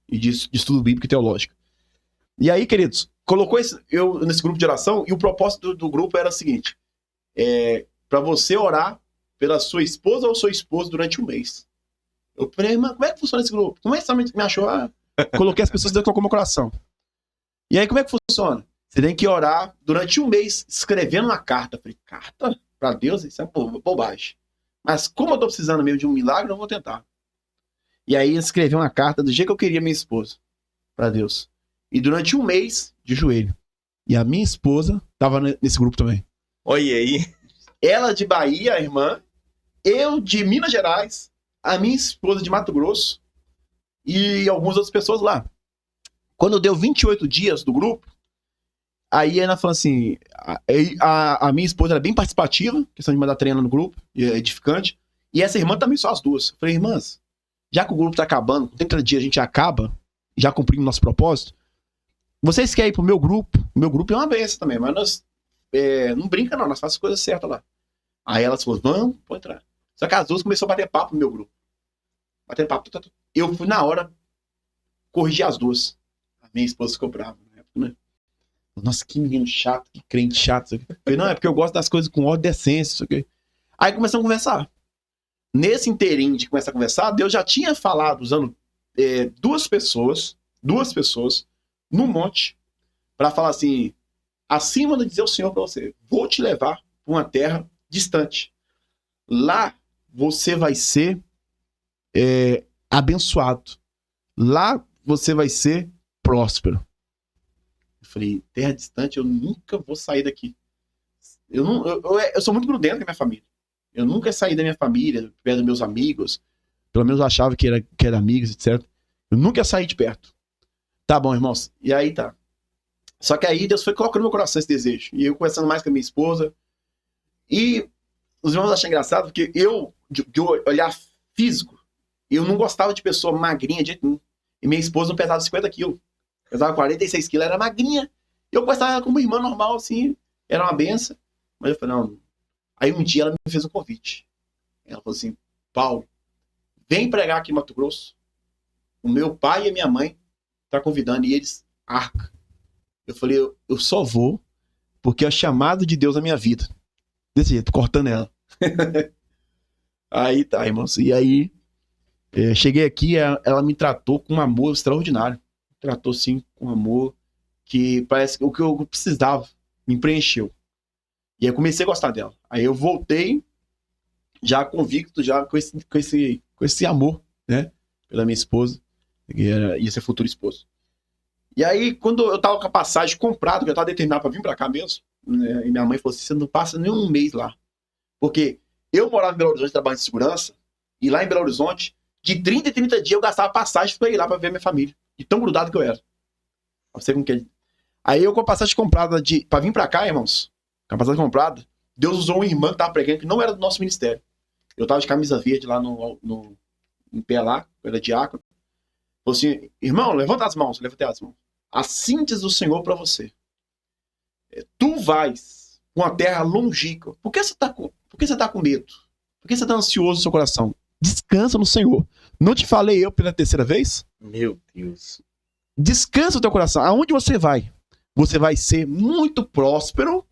e de estudo bíblico e teológico. E aí, queridos, colocou eu nesse grupo de oração, e o propósito do grupo era o seguinte, para você orar pela sua esposa ou seu esposo durante um mês. Eu falei, irmã, como é que funciona esse grupo? Como é que você me achou? Coloquei as pessoas dentro do meu coração. E aí, como é que funciona? Você tem que orar durante um mês, escrevendo uma carta. Eu falei, carta? Para Deus? Isso é bobagem. Mas como eu tô precisando meio de um milagre, eu vou tentar. E aí, escrevi uma carta do jeito que eu queria minha esposa, para Deus. E durante um mês, de joelho. E a minha esposa tava nesse grupo também. Olha aí. Ela de Bahia, a irmã, eu de Minas Gerais, a minha esposa de Mato Grosso e algumas outras pessoas lá. Quando deu 28 dias do grupo, aí ela falou assim, a minha esposa era bem participativa, questão de mandar treino no grupo, edificante, e essa irmã também só as duas. Eu falei, irmãs, já que o grupo tá acabando, com 30 dias a gente acaba, já cumprimos nosso propósito, vocês querem ir pro meu grupo? O meu grupo é uma benção também, mas nós não brinca não, nós fazemos as coisas certas lá. Aí elas falaram, vamos, pode entrar. Só que as duas começaram a bater papo no meu grupo. Batendo papo, eu fui na hora corrigir as duas. A minha esposa ficou brava na época, né? Nossa, que menino chato, que crente chato. Eu falei, não, é porque eu gosto das coisas com ordem e decência. Aí começamos a conversar. Nesse inteirinho de começar a conversar, Deus já tinha falado, usando duas pessoas, no monte, para falar assim, acima de dizer o Senhor para você, vou te levar para uma terra distante. Lá você vai ser abençoado. Lá você vai ser próspero. Eu falei, terra distante, eu nunca vou sair daqui. Eu sou muito grudento com a minha família. Eu nunca saí da minha família, perto dos meus amigos. Pelo menos eu achava que era amigos, etc. Eu nunca saí de perto. Tá bom, irmãos. E aí tá. Só que aí Deus foi colocando no meu coração esse desejo. E eu conversando mais com a minha esposa. E os irmãos acham engraçado, porque de olhar físico, eu não gostava de pessoa magrinha de jeito nenhum. E minha esposa não pesava 50 quilos. Pesava 46 quilos, era magrinha. E eu gostava dela como uma irmã normal, assim. Era uma benção. Mas eu falei, não. Aí um dia ela me fez um convite. Ela falou assim, Paulo, vem pregar aqui em Mato Grosso. O meu pai e a minha mãe estão convidando e eles arcam. Eu falei, eu só vou porque é o chamado de Deus na minha vida. Desse jeito, cortando ela. Aí tá, irmãos. E aí, cheguei aqui, ela me tratou com um amor extraordinário. Tratou, sim, com um amor que parece que o que eu precisava. Me preencheu. E aí eu comecei a gostar dela. Aí eu voltei, já convicto, já com esse amor, né? Pela minha esposa, que ia ser futuro esposo. E aí, quando eu tava com a passagem comprada, que eu tava determinado pra vir pra cá mesmo, né, e minha mãe falou assim, você não passa nem um mês lá. Porque eu morava em Belo Horizonte, trabalhando de segurança, e lá em Belo Horizonte, de 30 em 30 dias eu gastava passagem pra ir lá pra ver a minha família. E tão grudado que eu era. Pra você como que é. Aí eu com a passagem comprada pra vir pra cá, irmãos, capacidade comprada, Deus usou uma irmã que estava pregando que não era do nosso ministério. Eu estava de camisa verde lá em pé lá, eu era diácono. Falou assim, irmão, levanta as mãos. Eu levantei as mãos. Assim diz o Senhor para você. Tu vais com a terra longínqua. Por que você está com medo? Por que você está ansioso no seu coração? Descansa no Senhor. Não te falei eu pela terceira vez? Meu Deus. Descansa o teu coração. Aonde você vai ser muito próspero.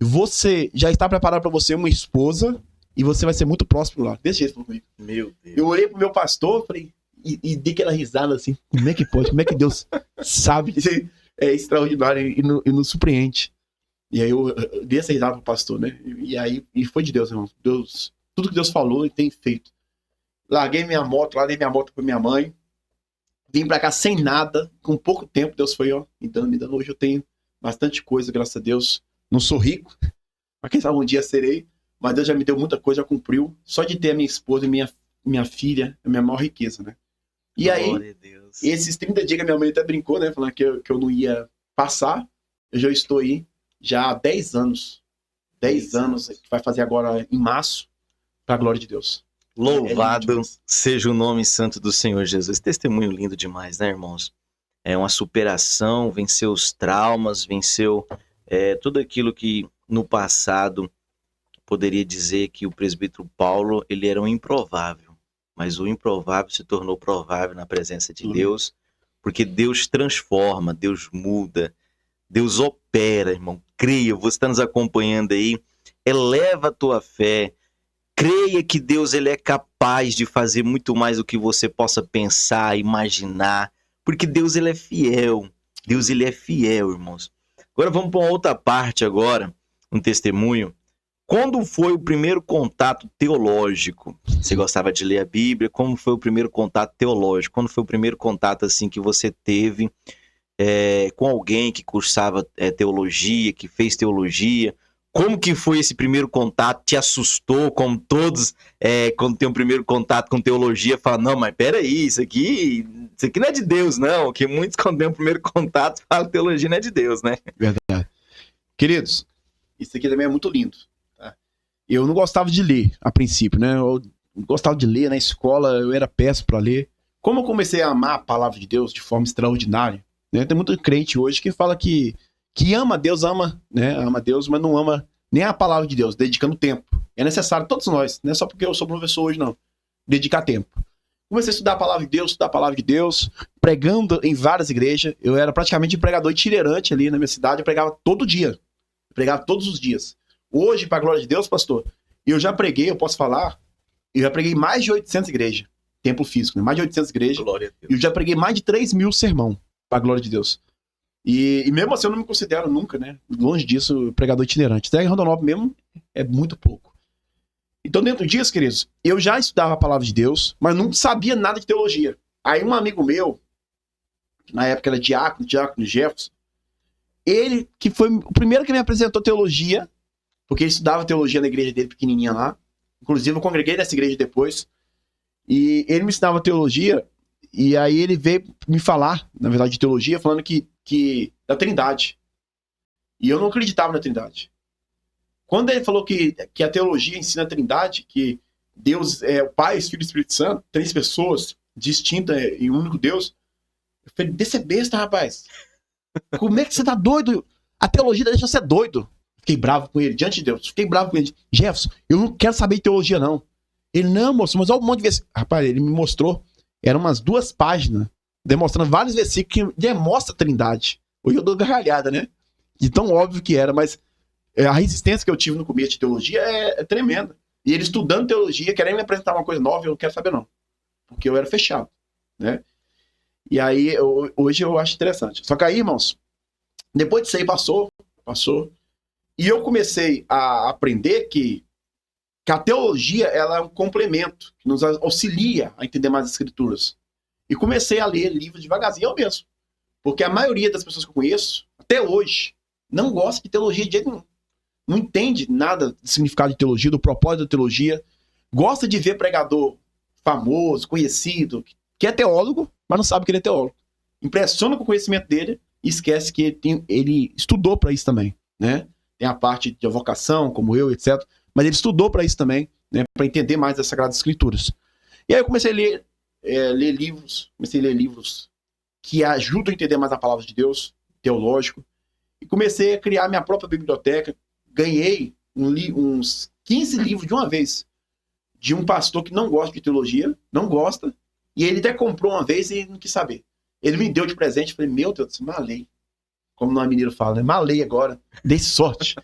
Você já está preparado para você uma esposa e você vai ser muito próspero lá. Desse jeito comigo. Meu Deus. Eu olhei pro meu pastor, falei, e dei aquela risada assim. Como é que pode? Como é que Deus sabe? Isso é extraordinário e nos surpreende. E aí eu dei essa risada pro pastor, né? E foi de Deus, irmão. Deus, tudo que Deus falou, ele tem feito. Larguei minha moto lá, dei minha moto pra minha mãe. Vim pra cá sem nada, com pouco tempo. Deus foi, ó, me dando. Hoje eu tenho bastante coisa, graças a Deus. Não sou rico, mas quem sabe um dia serei. Mas Deus já me deu muita coisa, já cumpriu. Só de ter a minha esposa e minha filha, é a minha maior riqueza, né? E aí, esses 30 dias que a minha mãe até brincou, né? Falando que eu não ia passar. Eu já estou aí já há 10 anos. 10 anos, que vai fazer agora em março, para a glória de Deus. Louvado seja o nome santo do Senhor Jesus. Testemunho lindo demais, né, irmãos? É uma superação, venceu os traumas, venceu tudo aquilo que no passado poderia dizer que o presbítero Paulo, ele era um improvável. Mas o improvável se tornou provável na presença de Deus, porque Deus transforma, Deus muda, Deus opera, irmão. Creia, você está nos acompanhando aí, eleva a tua fé, creia que Deus ele é capaz de fazer muito mais do que você possa pensar, imaginar, porque Deus ele é fiel, Deus ele é fiel, irmãos. Agora vamos para uma outra parte agora, um testemunho. Quando foi o primeiro contato teológico? Você gostava de ler a Bíblia? Como foi o primeiro contato teológico? Quando foi o primeiro contato assim que você teve com alguém que cursava teologia, que fez teologia? Como que foi esse primeiro contato? Te assustou, como todos, quando tem um primeiro contato com teologia, falam, não, mas peraí, isso aqui não é de Deus, não. Que muitos, quando tem um primeiro contato, falam que teologia não é de Deus, né? Verdade. Queridos, isso aqui também é muito lindo. Eu não gostava de ler, a princípio, né? Eu gostava de ler na escola, eu era péssimo para ler. Como eu comecei a amar a palavra de Deus de forma extraordinária, né? Tem muito crente hoje que fala que ama Deus, né? Ama Deus, mas não ama nem a palavra de Deus, dedicando tempo. É necessário, todos nós, não é só porque eu sou professor hoje, não. Dedicar tempo. Comecei a estudar a palavra de Deus, pregando em várias igrejas. Eu era praticamente pregador itinerante ali na minha cidade, eu pregava todo dia. Eu pregava todos os dias. Hoje, para a glória de Deus, pastor, eu já preguei, eu posso falar, eu já preguei mais de 800 igrejas, templo físico, né? Mais de 800 igrejas, glória a Deus. E eu já preguei mais de 3.000 sermão, para a glória de Deus. E mesmo assim eu não me considero nunca, né, longe disso, pregador itinerante. Até em Rondonópolis mesmo é muito pouco. Então, dentro disso, queridos, eu já estudava a palavra de Deus, mas não sabia nada de teologia. Aí um amigo meu, que na época era diácono Jefferson, ele que foi o primeiro que me apresentou teologia, porque ele estudava teologia na igreja dele pequenininha lá. Inclusive, eu congreguei nessa igreja depois. E ele me ensinava teologia. E aí ele veio me falar, na verdade, de teologia, falando que da Trindade. E eu não acreditava na Trindade. Quando ele falou que a teologia ensina a Trindade, que Deus é o Pai, Filho e Espírito Santo, 3 pessoas distintas em um único Deus, eu falei, desse besta, rapaz. Como é que você tá doido? A teologia deixa você doido. Fiquei bravo com ele, diante de Deus. Fiquei bravo com ele. Jefferson, eu não quero saber de teologia, não. Ele, não, moço, mas olha um monte de versículos. Rapaz, ele me mostrou. Eram umas 2 páginas, demonstrando vários versículos que demonstram a Trindade. Hoje eu dou gargalhada, né? De tão óbvio que era, mas a resistência que eu tive no começo de teologia é tremenda. E ele estudando teologia, querendo me apresentar uma coisa nova, eu não quero saber, não. Porque eu era fechado, né? E aí, hoje eu acho interessante. Só que aí, irmãos, depois disso aí passou. E eu comecei a aprender que a teologia ela é um complemento, que nos auxilia a entender mais as escrituras. E comecei a ler livros devagarzinho, eu mesmo. Porque a maioria das pessoas que eu conheço, até hoje, não gosta de teologia de jeito nenhum. Não entende nada do significado de teologia, do propósito da teologia. Gosta de ver pregador famoso, conhecido, que é teólogo, mas não sabe que ele é teólogo. Impressiona com o conhecimento dele e esquece que ele estudou para isso também, né? tem a parte de vocação, como eu, etc. Mas ele estudou para isso também, né, para entender mais das Sagradas Escrituras. E aí eu comecei a ler livros que ajudam a entender mais a palavra de Deus, teológico, e comecei a criar minha própria biblioteca. Ganhei uns 15 livros de uma vez, de um pastor que não gosta de teologia, não gosta, e ele até comprou uma vez e não quis saber. Ele me deu de presente, falei, meu Deus, malei. Como nós mineiro fala, né? Malei agora, dei sorte.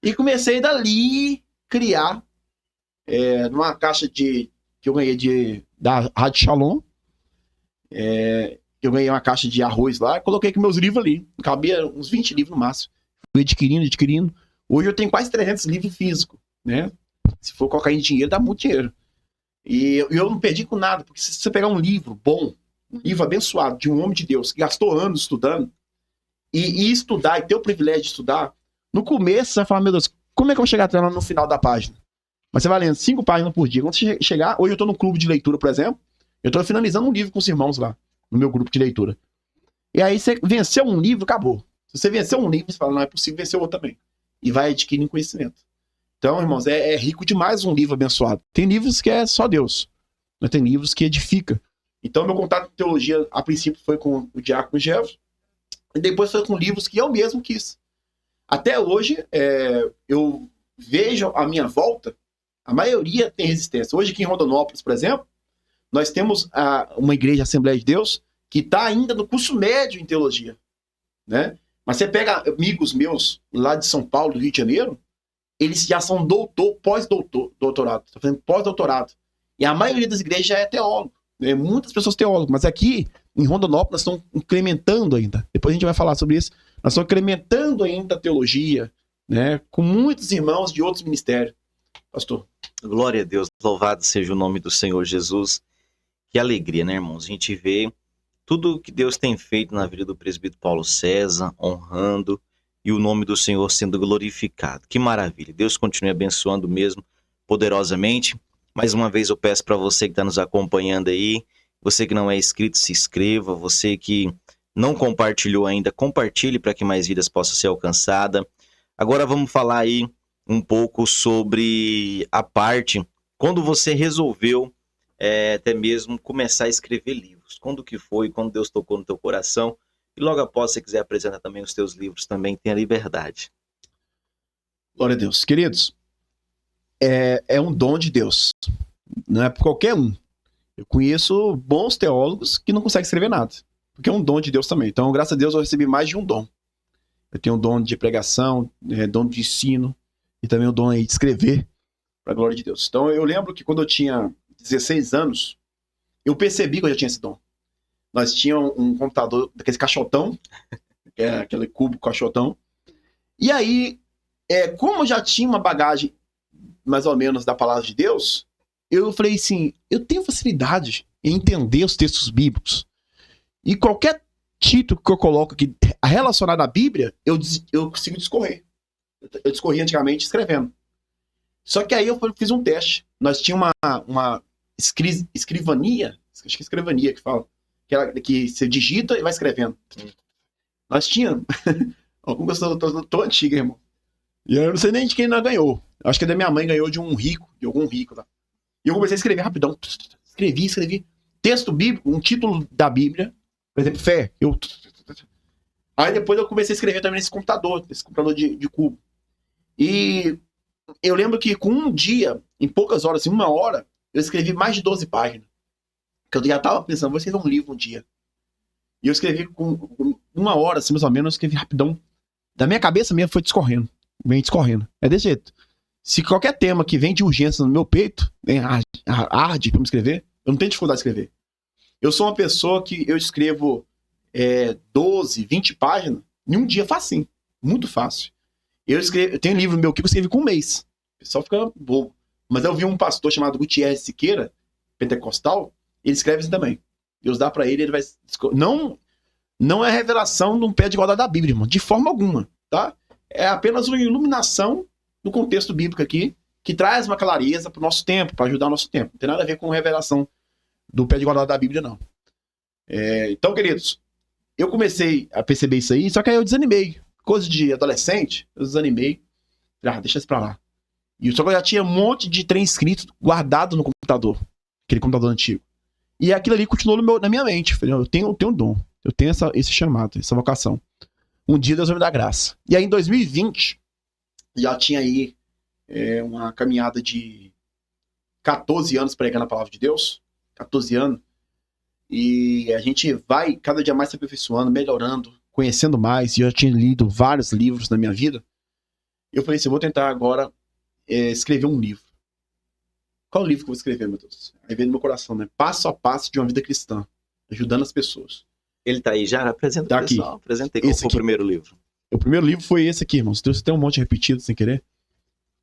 E comecei dali criar numa caixa que eu ganhei da Rádio Shalom. Eu ganhei uma caixa de arroz lá, coloquei com meus livros ali. Cabia uns 20 livros no máximo. Fui adquirindo. Hoje eu tenho quase 300 livros físicos, né? Se for colocar em dinheiro, dá muito dinheiro. E eu não perdi com nada, porque se você pegar um livro bom, um livro abençoado de um homem de Deus que gastou anos estudando, e estudar, e ter o privilégio de estudar, no começo você vai falar, meu Deus, como é que eu vou chegar até lá no final da página? Mas você vai lendo 5 páginas por dia. Quando você chegar, hoje eu estou no clube de leitura, por exemplo, eu estou finalizando um livro com os irmãos lá, no meu grupo de leitura. E aí você venceu um livro, acabou. Se você venceu um livro, você fala, não é possível vencer outro também. E vai adquirindo conhecimento. Então, irmãos, é rico demais um livro abençoado. Tem livros que é só Deus, mas tem livros que edifica. Então, meu contato com teologia, a princípio, foi com o Diácono Jefferson, e depois foi com livros que eu mesmo quis. Até hoje, eu vejo à minha volta, a maioria tem resistência. Hoje aqui em Rondonópolis, por exemplo, nós temos uma igreja Assembleia de Deus que está ainda no curso médio em teologia, né? Mas você pega amigos meus lá de São Paulo, do Rio de Janeiro, eles já são pós-doutorado, estão fazendo pós-doutorado. E a maioria das igrejas já é teólogo, né? Muitas pessoas teólogos, mas aqui em Rondonópolis nós estamos incrementando ainda. Depois a gente vai falar sobre isso. Nós estamos incrementando ainda a teologia, né? Com muitos irmãos de outros ministérios. Pastor. Glória a Deus, louvado seja o nome do Senhor Jesus. Que alegria, né, irmãos? A gente vê tudo que Deus tem feito na vida do presbítero Paulo César, honrando, e o nome do Senhor sendo glorificado. Que maravilha. Deus continue abençoando mesmo, poderosamente. Mais uma vez eu peço para você que está nos acompanhando aí, você que não é inscrito, se inscreva. Você que não compartilhou ainda, compartilhe para que mais vidas possam ser alcançadas. Agora vamos falar aí um pouco sobre a parte, quando você resolveu até mesmo começar a escrever livros. Quando que foi, quando Deus tocou no teu coração. E logo após, se você quiser apresentar também os teus livros, também tenha liberdade. Glória a Deus. Queridos, é um dom de Deus. Não é por qualquer um. Eu conheço bons teólogos que não conseguem escrever nada. Porque é um dom de Deus também. Então, graças a Deus, eu recebi mais de um dom. Eu tenho um dom de pregação, dom de ensino, e também o dom aí de escrever, para a glória de Deus. Então, eu lembro que quando eu tinha 16 anos, eu percebi que eu já tinha esse dom. Nós tínhamos um computador daquele caixotão, que é aquele cubo caixotão. E aí, como eu já tinha uma bagagem, mais ou menos, da palavra de Deus, eu falei assim, eu tenho facilidade em entender os textos bíblicos. E qualquer título que eu coloco aqui relacionado à Bíblia, eu consigo discorrer. Eu discorria antigamente escrevendo. Só que aí eu fiz um teste. Nós tínhamos uma escrivania, acho que é escrivania que fala, que você digita e vai escrevendo. Nós tínhamos. Como eu tô antiga, irmão. E eu não sei nem de quem nós ganhou. Acho que da minha mãe ganhou de algum rico lá. E eu comecei a escrever rapidão. Escrevi. Texto bíblico, um título da Bíblia, por exemplo, fé. Aí depois eu comecei a escrever também nesse computador de cubo. E eu lembro que com um dia, em poucas horas, em 1 hora, eu escrevi mais de 12 páginas. Que eu já tava pensando, vou escrever um livro um dia. E eu escrevi com 1 hora, assim, mais ou menos, eu escrevi rapidão. Da minha cabeça mesmo foi discorrendo. Vem discorrendo. É desse jeito. Se qualquer tema que vem de urgência no meu peito, arde pra me escrever, eu não tenho dificuldade de escrever. Eu sou uma pessoa que eu escrevo 12, 20 páginas em um dia facinho. Muito fácil. Eu tenho um livro meu que eu escrevi com 1 mês. O pessoal fica bobo. Mas eu vi um pastor chamado Gutierrez Siqueira, pentecostal, ele escreve assim também. Deus dá pra ele vai... Não é revelação de um pé de igualdade da Bíblia, irmão. De forma alguma, tá? É apenas uma iluminação do contexto bíblico aqui, que traz uma clareza pro nosso tempo, para ajudar o nosso tempo. Não tem nada a ver com revelação do pé de igualdade da Bíblia, não. Então, queridos, eu comecei a perceber isso aí, só que aí eu desanimei. coisa de adolescente, eu desanimei. Deixa isso pra lá. E só que eu já tinha um monte de trem escrito guardado no computador. Aquele computador antigo. E aquilo ali continuou na minha mente. Falei, eu tenho um dom. Eu tenho esse chamado, essa vocação. Um dia Deus vai me dar graça. E aí em 2020, já tinha aí uma caminhada de 14 anos pregando a palavra de Deus. 14 anos. E a gente vai cada dia mais se aperfeiçoando, melhorando, conhecendo mais. E eu já tinha lido vários livros na minha vida. Eu falei assim, eu vou tentar agora escrever um livro. Qual livro que eu vou escrever, meu Deus? Aí veio no meu coração, né? Passo a passo de uma vida cristã. Ajudando as pessoas. Ele tá aí já? Apresenta Tá o pessoal. aqui. Apresentei. Qual foi o primeiro livro? O primeiro livro foi esse aqui, irmãos. Você tem um monte repetido sem querer.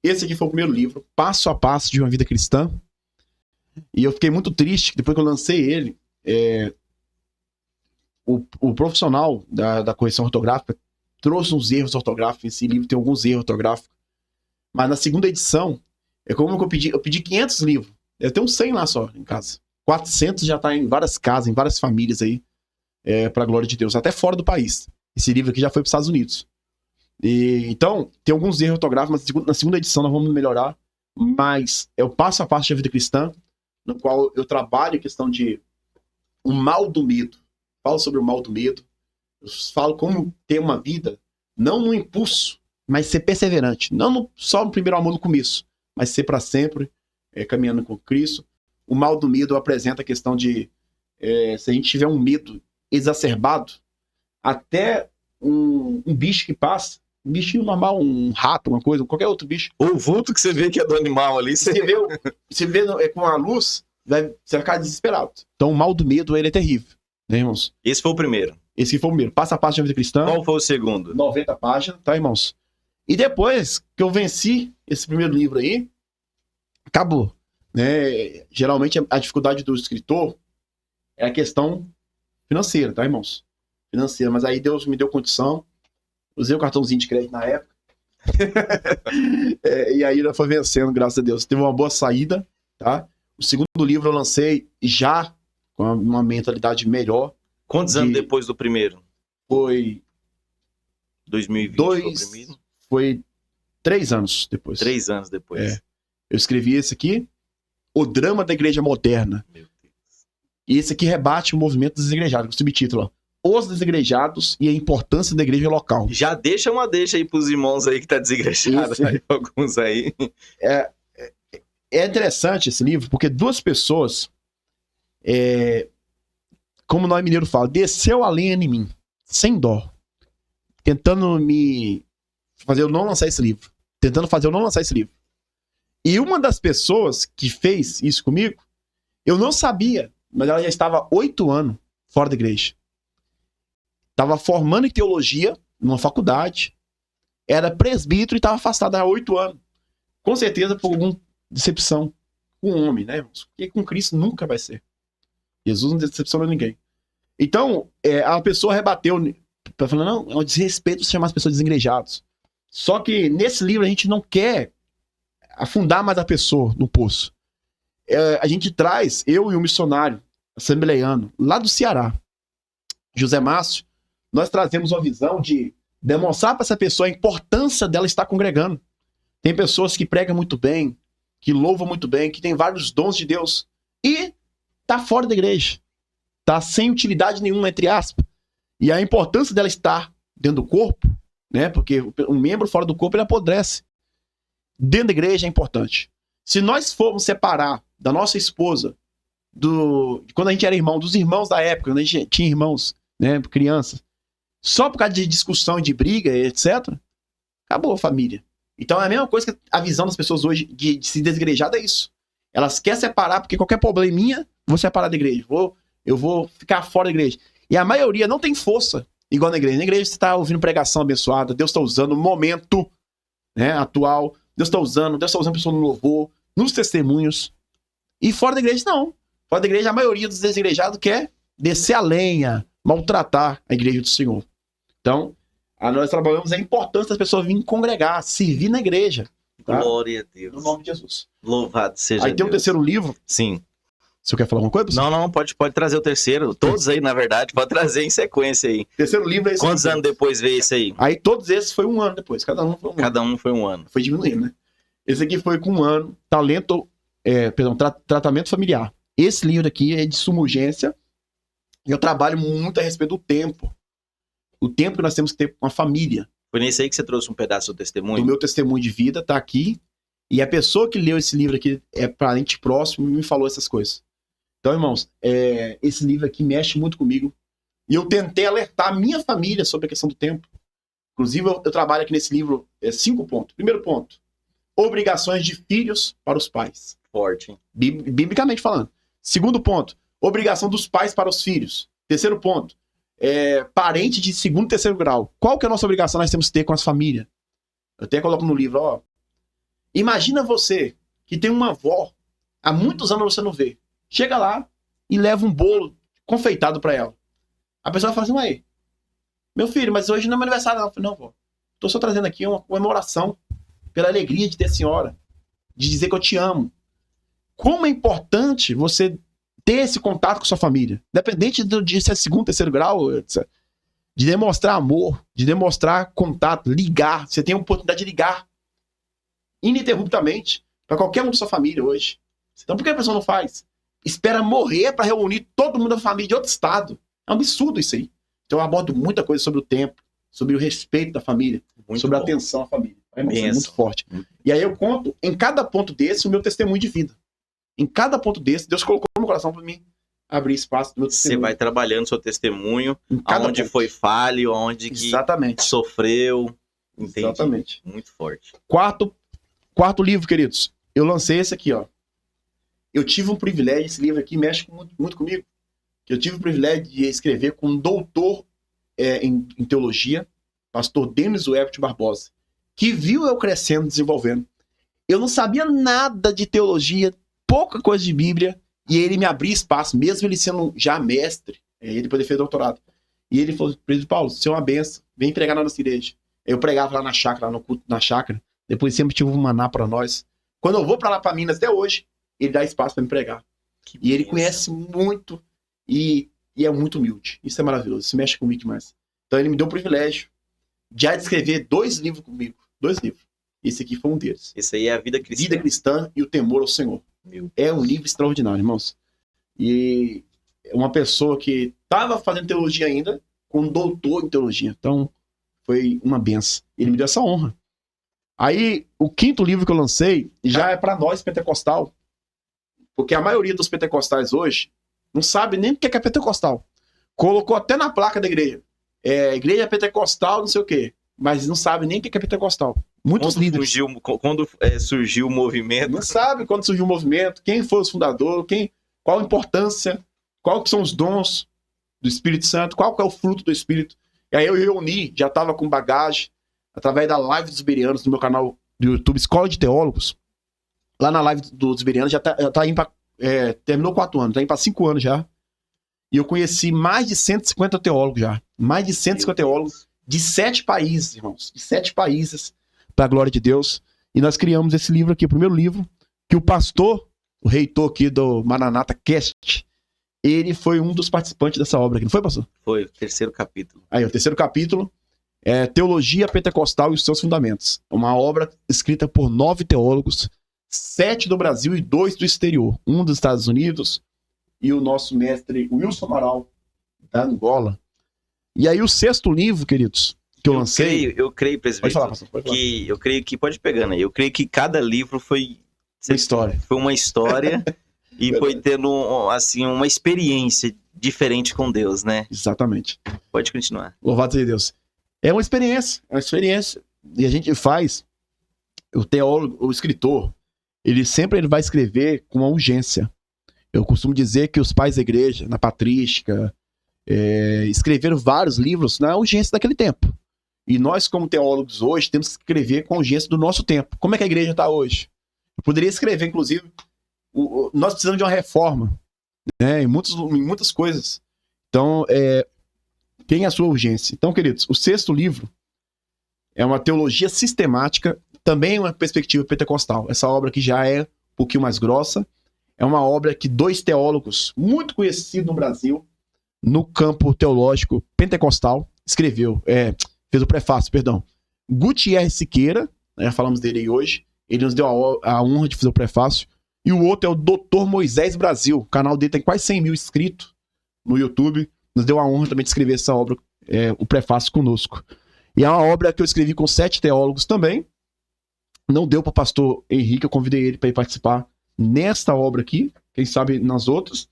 Esse aqui foi o primeiro livro. Passo a passo de uma vida cristã. E eu fiquei muito triste que depois que eu lancei ele, o profissional da correção ortográfica trouxe uns erros ortográficos. Esse livro tem alguns erros ortográficos. Mas na segunda edição, como eu pedi 500 livros. Eu tenho uns 100 lá só em casa. 400 já tá em várias casas, em várias famílias aí, pra glória de Deus, até fora do país. Esse livro aqui já foi para os Estados Unidos. Então, tem alguns erros ortográficos, mas na segunda edição nós vamos melhorar. Mas é o passo a passo da vida cristã, no qual eu trabalho a questão de o mal do medo. Falo sobre o mal do medo. Eu falo como ter uma vida, não no impulso, mas ser perseverante. Não só no primeiro amor no começo, mas ser para sempre, caminhando com Cristo. O mal do medo apresenta a questão de se a gente tiver um medo exacerbado, até um bicho que passa, um bichinho normal, um rato, uma coisa, qualquer outro bicho. O vulto que você vê que é do animal ali, você vê com a luz, você vai ficar desesperado. Então o mal do medo, ele é terrível, né, irmãos? Esse foi o primeiro. Esse foi o primeiro. Passo a passo de uma vida cristã. Qual foi o segundo? 90 páginas, tá, irmãos? E depois que eu venci esse primeiro livro aí, acabou. Né? Geralmente a dificuldade do escritor é a questão financeira, tá, irmãos? Financeira. Mas aí Deus me deu condição. Usei o cartãozinho de crédito na época. E aí ela foi vencendo, graças a Deus. Teve uma boa saída, tá? O segundo livro eu lancei já com uma mentalidade melhor. Quantos anos depois do primeiro? Foi 2020 foi o primeiro? Foi 3 anos depois. 3 anos depois. Eu escrevi esse aqui, O Drama da Igreja Moderna. Meu Deus. E esse aqui rebate o movimento dos desigrejados, com o subtítulo, ó, Os Desigrejados e a Importância da Igreja Local. Já deixa aí pros irmãos aí que tá desigrejado, aí, alguns aí. É interessante esse livro, porque duas pessoas, como nós mineiros falam, desceu a lenha em mim, sem dó, tentando me fazer eu não lançar esse livro. E uma das pessoas que fez isso comigo, eu não sabia, mas ela já estava 8 anos fora da igreja. Estava formando em teologia, numa faculdade, era presbítero e estava afastada há 8 anos. Com certeza por alguma decepção com o homem, né, irmãos? Porque com Cristo nunca vai ser. Jesus não decepciona ninguém. Então, a pessoa rebateu, falando, não, é um desrespeito você chamar as pessoas de desigrejados. Só que nesse livro a gente não quer afundar mais a pessoa no poço. A gente traz, eu e um missionário assembleiano, lá do Ceará, José Márcio, nós trazemos uma visão de demonstrar para essa pessoa a importância dela estar congregando. Tem pessoas que pregam muito bem, que louvam muito bem, que têm vários dons de Deus, e tá fora da igreja. Tá sem utilidade nenhuma, entre aspas. E a importância dela estar dentro do corpo, né? Porque um membro fora do corpo, ele apodrece. Dentro da igreja é importante. Se nós formos separar da nossa esposa, quando a gente era irmão, dos irmãos da época, quando a gente tinha irmãos, né, crianças, só por causa de discussão e de briga, etc., acabou a família. Então é a mesma coisa que a visão das pessoas hoje de se desigrejar é isso. Elas querem separar, porque qualquer probleminha, vou separar da igreja. Eu vou ficar fora da igreja. E a maioria não tem força igual na igreja. Na igreja você está ouvindo pregação abençoada, Deus está usando o momento, né, atual, Deus está usando a pessoa no louvor, nos testemunhos. E fora da igreja, não. Fora da igreja, a maioria dos desigrejados quer descer a lenha, maltratar a igreja do Senhor. Então, nós trabalhamos a importância das pessoas virem congregar, servir na igreja. Tá? Glória a Deus. No nome de Jesus. Louvado seja Deus. Aí tem um terceiro livro. Sim. Você quer falar alguma coisa, professor? Não, pode trazer o terceiro. Todos aí, na verdade, pode trazer em sequência aí. Terceiro livro é esse. Quantos anos depois veio esse aí? Aí todos esses foi um ano depois, cada um foi um ano. Cada um foi um ano. Foi diminuindo, né? Esse aqui foi com um ano, tratamento familiar. Esse livro aqui é de suma urgência e eu trabalho muito a respeito do tempo. O tempo que nós temos que ter com a família. Foi nesse aí que você trouxe um pedaço do testemunho? Do meu testemunho de vida, tá aqui. E a pessoa que leu esse livro aqui é parente próximo e me falou essas coisas. Então, irmãos, esse livro aqui mexe muito comigo. E eu tentei alertar a minha família sobre a questão do tempo. Inclusive, eu trabalho aqui nesse livro 5 pontos. Primeiro ponto, obrigações de filhos para os pais. Forte, hein? Biblicamente falando. Segundo ponto, obrigação dos pais para os filhos. Terceiro ponto, parente de segundo e terceiro grau. Qual que é a nossa obrigação nós temos que ter com as famílias? Eu até coloco no livro, ó. Imagina você que tem uma avó, há muitos anos você não vê. Chega lá e leva um bolo confeitado para ela. A pessoa fala assim, ué, meu filho, mas hoje não é meu aniversário não. Eu falei, não, vó, tô só trazendo aqui uma comemoração pela alegria de ter a senhora, de dizer que eu te amo. Como é importante você ter esse contato com sua família, independente de ser segundo, terceiro grau, etc. De demonstrar amor, de demonstrar contato, ligar. Você tem a oportunidade de ligar ininterruptamente para qualquer um da sua família hoje. Então por que a pessoa não faz? Espera morrer para reunir todo mundo da família de outro estado. É um absurdo isso aí. Então eu abordo muita coisa sobre o tempo, sobre o respeito da família, sobre a atenção à família. É muito forte. E aí eu conto, em cada ponto desse, o meu testemunho de vida. Em cada ponto desse, Deus colocou no meu coração para mim abrir espaço do meu testemunho. Você vai trabalhando seu testemunho, aonde foi falho, aonde que sofreu. Entendi. Exatamente. Muito forte. Quarto livro, queridos. Eu lancei esse aqui, ó. Eu tive um privilégio, esse livro aqui mexe muito comigo. Eu tive o privilégio de escrever com um doutor em teologia, pastor Denis Webert Barbosa, que viu eu crescendo, desenvolvendo. Eu não sabia nada de teologia, pouca coisa de Bíblia, e ele me abria espaço, mesmo ele sendo já mestre, ele poderia fazer doutorado. E ele falou, Presidente Paulo, você é uma benção, vem pregar na nossa igreja. Eu pregava lá na chácara, no culto na chácara, depois sempre tive um maná para nós. Quando eu vou para lá para Minas, até hoje, ele dá espaço para me pregar. E ele conhece muito e é muito humilde. Isso é maravilhoso, isso mexe comigo demais. Então ele me deu o privilégio de escrever 2 livros comigo. 2 livros. Esse aqui foi um deles. Esse aí é a Vida Cristã. Vida Cristã e o Temor ao Senhor. É um livro extraordinário, irmãos. E uma pessoa que estava fazendo teologia ainda, com um doutor em teologia. Então, foi uma benção. Ele me deu essa honra. Aí, o 5º livro que eu lancei já é para nós, pentecostal. Porque a maioria dos pentecostais hoje não sabe nem o que é pentecostal. Colocou até na placa da igreja. Igreja pentecostal, não sei o quê. Mas não sabe nem o que é pentecostal. Muitos líderes. Quando surgiu o movimento. Não sabe quando surgiu o movimento, quem foi os fundadores, qual a importância, qual que são os dons do Espírito Santo, qual que é o fruto do Espírito. E aí eu reuni, já estava com bagagem, através da live dos Iberianos, no meu canal do YouTube, Escola de Teólogos. Lá na live dos Iberianos já tá indo terminou 4 anos, tá indo para 5 anos já. E eu conheci mais de 150 teólogos já. Mais de 150 teólogos de 7 países, irmãos. De 7 países, para a glória de Deus. E nós criamos esse livro aqui, o primeiro livro, que o pastor, o reitor aqui do Maranata Cast, ele foi um dos participantes dessa obra aqui. Não foi, pastor? Foi, o 3º capítulo. Aí, o 3º capítulo é Teologia Pentecostal e os seus Fundamentos. Uma obra escrita por 9 teólogos, 7 do Brasil e 2 do exterior. Um dos Estados Unidos e o nosso mestre Wilson Amaral, da Angola. E aí o 6º livro, queridos, que eu lancei... Eu creio, presbítero, pode falar, pastor, pode falar. Que eu creio que, pode pegar, né? Eu creio que cada livro foi... Foi uma história e foi tendo, assim, uma experiência diferente com Deus, né? Exatamente. Pode continuar. Louvado seja Deus. É uma experiência. E a gente faz... O teólogo, o escritor, ele sempre vai escrever com uma urgência. Eu costumo dizer que os pais da igreja, na patrística... escreveram vários livros na urgência daquele tempo. E nós, como teólogos hoje, temos que escrever com a urgência do nosso tempo. Como é que a igreja está hoje? Eu poderia escrever, inclusive, nós precisamos de uma reforma, né, em muitas coisas. Então, tem a sua urgência. Então, queridos, o 6º livro é uma teologia sistemática, também uma perspectiva pentecostal. Essa obra aqui já é um pouquinho mais grossa. É uma obra que 2 teólogos muito conhecidos no Brasil, no campo teológico pentecostal, fez o prefácio, perdão. Gutierre Siqueira, né, falamos dele aí hoje, ele nos deu a honra de fazer o prefácio. E o outro é o Dr. Moisés Brasil, o canal dele tem quase 100 mil inscritos no YouTube, nos deu a honra também de escrever essa obra, o prefácio conosco. E é uma obra que eu escrevi com 7 teólogos também. Não deu para o pastor Henrique, eu convidei ele para ir participar nesta obra aqui, quem sabe nas outras.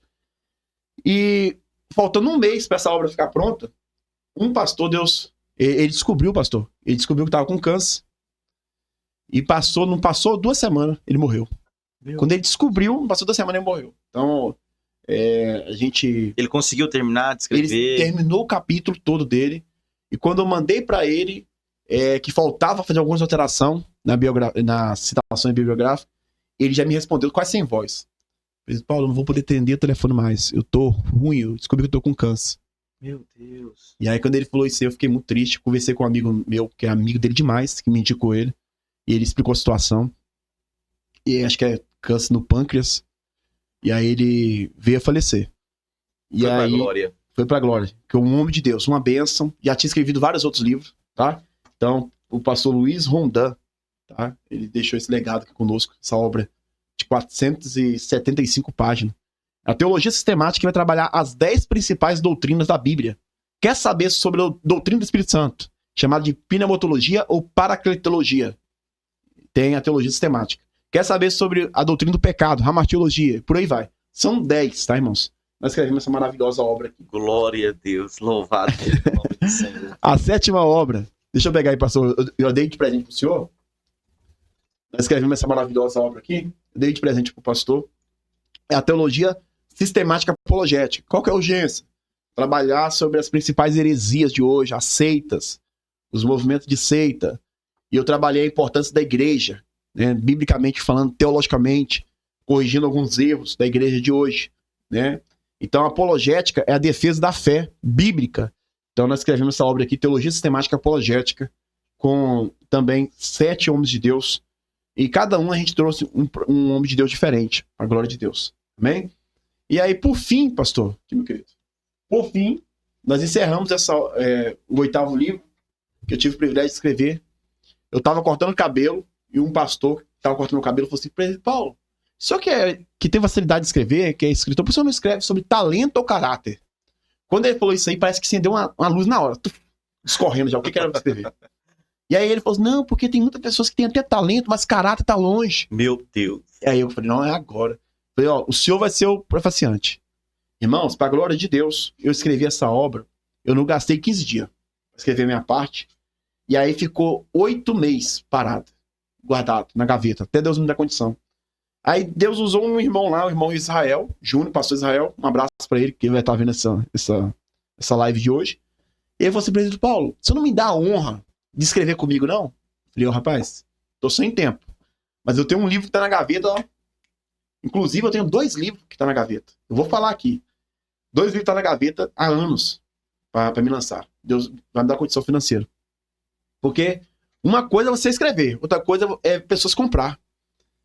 E faltando um mês para essa obra ficar pronta, um pastor, ele descobriu que estava com câncer. E não passou 2 semanas, ele morreu. Quando ele descobriu, não passou 2 semanas, ele morreu. Então, Ele conseguiu terminar de escrever? Ele terminou o capítulo todo dele. E quando eu mandei para ele, que faltava fazer algumas alterações na citação bibliográfica, ele já me respondeu quase sem voz. Ele disse, Paulo, eu não vou poder atender o telefone mais. Eu tô ruim, eu descobri que eu tô com câncer. Meu Deus. E aí, quando ele falou isso, eu fiquei muito triste. Conversei com um amigo meu, que é amigo dele demais, que me indicou ele. E ele explicou a situação. E acho que é câncer no pâncreas. E aí ele veio a falecer. Foi pra glória. Foi pra glória. Que é um homem de Deus, uma bênção. Já tinha escrevido vários outros livros, tá? Então, o pastor Luiz Rondan, tá? Ele deixou esse legado aqui conosco, essa obra de 475 páginas. A teologia sistemática vai trabalhar as 10 principais doutrinas da Bíblia. Quer saber sobre a doutrina do Espírito Santo? Chamada de pneumatologia ou paracletologia. Tem a teologia sistemática. Quer saber sobre a doutrina do pecado, hamartiologia, por aí vai. São 10, tá, irmãos? Nós escrevemos essa maravilhosa obra aqui. Glória a Deus, louvado seja o nome do Senhor. A 7ª obra, deixa eu pegar aí, pastor, eu dei de presente pro senhor. Nós escrevemos essa maravilhosa obra aqui, eu dei de presente pro pastor. É a teologia sistemática apologética. Qual que é a urgência? Trabalhar sobre as principais heresias de hoje, as seitas, os movimentos de seita. E eu trabalhei a importância da igreja, né, biblicamente falando, teologicamente, corrigindo alguns erros da igreja de hoje, né? Então, a apologética é a defesa da fé bíblica. Então, nós escrevemos essa obra aqui, Teologia Sistemática Apologética, com também 7 homens de Deus. E cada um a gente trouxe um homem de Deus diferente, a glória de Deus. Amém? E aí, por fim, pastor, aqui, meu querido, por fim, nós encerramos o 8º livro, que eu tive o privilégio de escrever. Eu estava cortando o cabelo, e um pastor que estava cortando o cabelo falou assim, Paulo, o senhor que tem facilidade de escrever, que é escritor, por que o senhor não escreve sobre talento ou caráter? Quando ele falou isso aí, parece que acendeu uma luz na hora, escorrendo já, o que era pra escrever? E aí ele falou, não, porque tem muitas pessoas que têm até talento, mas caráter tá longe. Meu Deus. E aí eu falei, não, é agora. Eu falei, o senhor vai ser o prefaciante. Irmãos, pra glória de Deus, eu escrevi essa obra, eu não gastei 15 dias pra escrever a minha parte, e aí ficou 8 meses parado, guardado na gaveta, até Deus me dar condição. Aí Deus usou um irmão lá, o irmão Israel, Júnior, pastor Israel, um abraço pra ele, que ele vai estar vendo essa live de hoje. E ele falou assim, presidente Paulo, você não me dá a honra de escrever comigo, não? Eu falei, rapaz, tô sem tempo. Mas eu tenho um livro que tá na gaveta, ó. Inclusive, eu tenho 2 livros que tá na gaveta. Eu vou falar aqui. 2 livros que tá na gaveta há anos pra me lançar. Deus vai me dar condição financeira. Porque uma coisa é você escrever, outra coisa é pessoas comprar.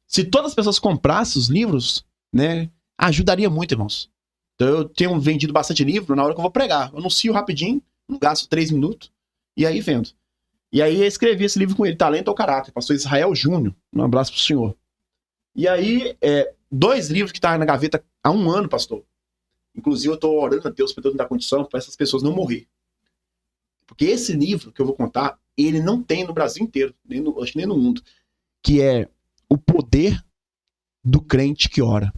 Se todas as pessoas comprassem os livros, né, ajudaria muito, irmãos. Então eu tenho vendido bastante livro na hora que eu vou pregar. Eu anuncio rapidinho, não gasto 3 minutos, e aí vendo. E aí eu escrevi esse livro com ele, Talento ou Caráter, pastor Israel Júnior. Um abraço pro senhor. E aí, 2 livros que estão na gaveta há 1 ano, pastor. Inclusive eu tô orando a Deus para Deus me dar condição para essas pessoas não morrer. Porque esse livro que eu vou contar, ele não tem no Brasil inteiro, acho que nem no mundo, que é O Poder do Crente que Ora.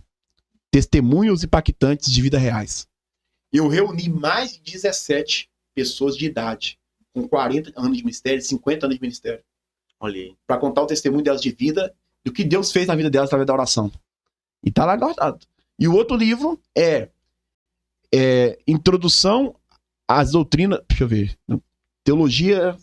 Testemunhos impactantes de vida reais. Eu reuni mais de 17 pessoas de idade, com 40 anos de ministério, 50 anos de ministério. Olha aí. Para contar o testemunho delas de vida, do que Deus fez na vida delas através da oração. E tá lá guardado. E o outro livro é Introdução às Doutrinas... Deixa eu ver. Teologia...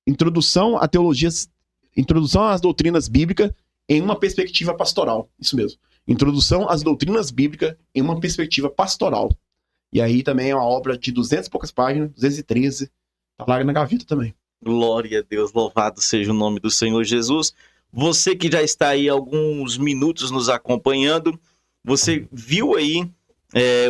Introdução às Doutrinas Bíblicas em uma perspectiva pastoral. Isso mesmo. Introdução às Doutrinas Bíblicas em uma perspectiva pastoral. E aí também é uma obra de 200 e poucas páginas, 213. Tá lá na gaveta também. Glória a Deus, louvado seja o nome do Senhor Jesus. Você que já está aí há alguns minutos nos acompanhando, Você viu aí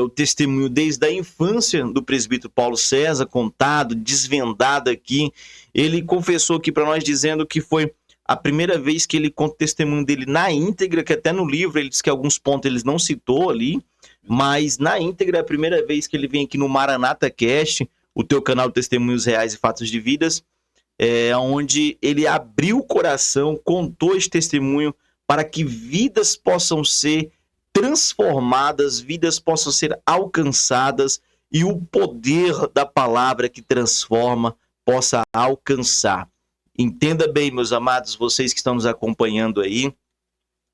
o testemunho desde a infância do presbítero Paulo César, contado, desvendado aqui. Ele confessou aqui para nós dizendo que foi a primeira vez que ele conta o testemunho dele na íntegra, que até no livro ele diz que alguns pontos ele não citou ali, mas na íntegra é a primeira vez que ele vem aqui no Maranata Cast, o teu canal de Testemunhos Reais e Fatos de Vidas, onde ele abriu o coração, contou esse testemunho para que vidas possam ser transformadas, vidas possam ser alcançadas e o poder da palavra que transforma possa alcançar. Entenda bem, meus amados, vocês que estão nos acompanhando aí,